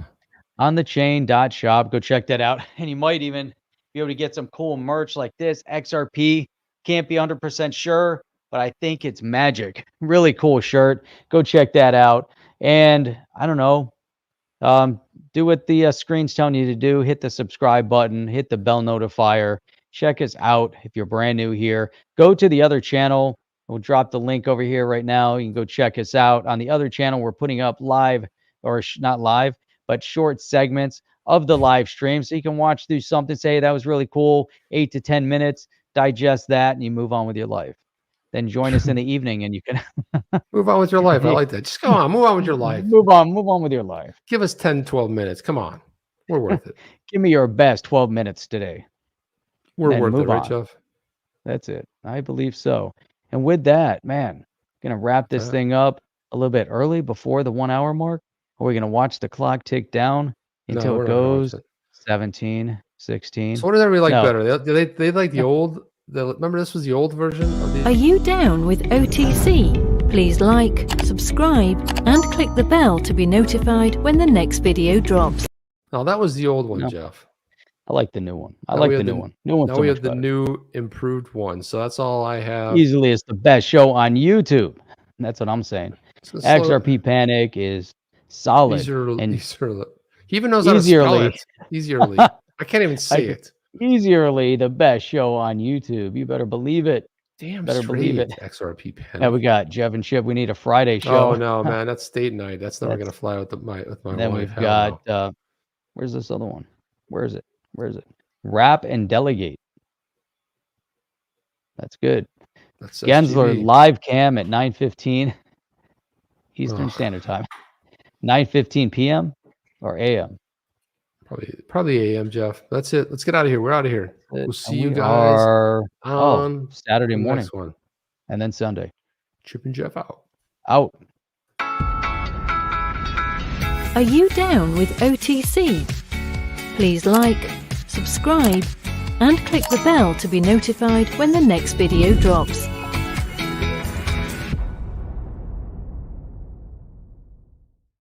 onthechain.shop. Go check that out. And you might even be able to get some cool merch like this. XRP. Can't be 100% sure, but I think it's magic. Really cool shirt. Go check that out. And I don't know, do what the screen's telling you to do. Hit the subscribe button, hit the bell notifier. Check us out if you're brand new here. Go to the other channel. We'll drop the link over here right now. You can go check us out. On the other channel, we're putting up live, or not live, but short segments of the live stream. So you can watch through something, say that was really cool, 8 to 10 minutes, digest that, and you move on with your life. Then join us in the evening and you can Move on with your life. I like that. Just go on. Move on with your life. move on with your life. Give us 10, 12 minutes. Come on. We're worth it. Give me your best 12 minutes today. We're And worth it, move right, on. Jeff? That's it. I believe so. And with that, man, gonna wrap this Yeah. thing up a little bit early before the 1 hour mark. Or we're gonna watch the clock tick down until we're it not gonna watch goes it. 17, 16. So what does everybody like No. better? They like the old. Remember, this was the old version of the. Are you down with OTC? Please like, subscribe, and click the bell to be notified when the next video drops. No, that was the old one, No. Jeff. I like the new one. I Now like we the have new the- one. New one's Now so we much have the better. new improved one. So that's all I have. Easily, it's the best show on YouTube. That's what I'm saying. It's gonna slow- XRP Panic is solid. and he even knows how to spell easierly- it. Easierly. I can't even say can- it. Easierly the best show on YouTube. You better believe it. Damn better believe straight, it. XRP pen. Now we got Jeff and Chip. We need a Friday show. Oh no, man, that's state night. That's never That's- gonna fly with my Then wife. we've Hell got no. where's this other one? Where is it? Wrap and Delegate. That's good. That's Gensler SGV. live cam at 9:15 Eastern Ugh. Standard Time. 9:15 p.m. or a.m. Probably AM, Jeff. That's it. Let's get out of here. We're out of here. We'll see you guys on Saturday the morning next one. and then Sunday. Chip and Jeff out. Out. Are you down with OTC? Please like, subscribe, and click the bell to be notified when the next video drops.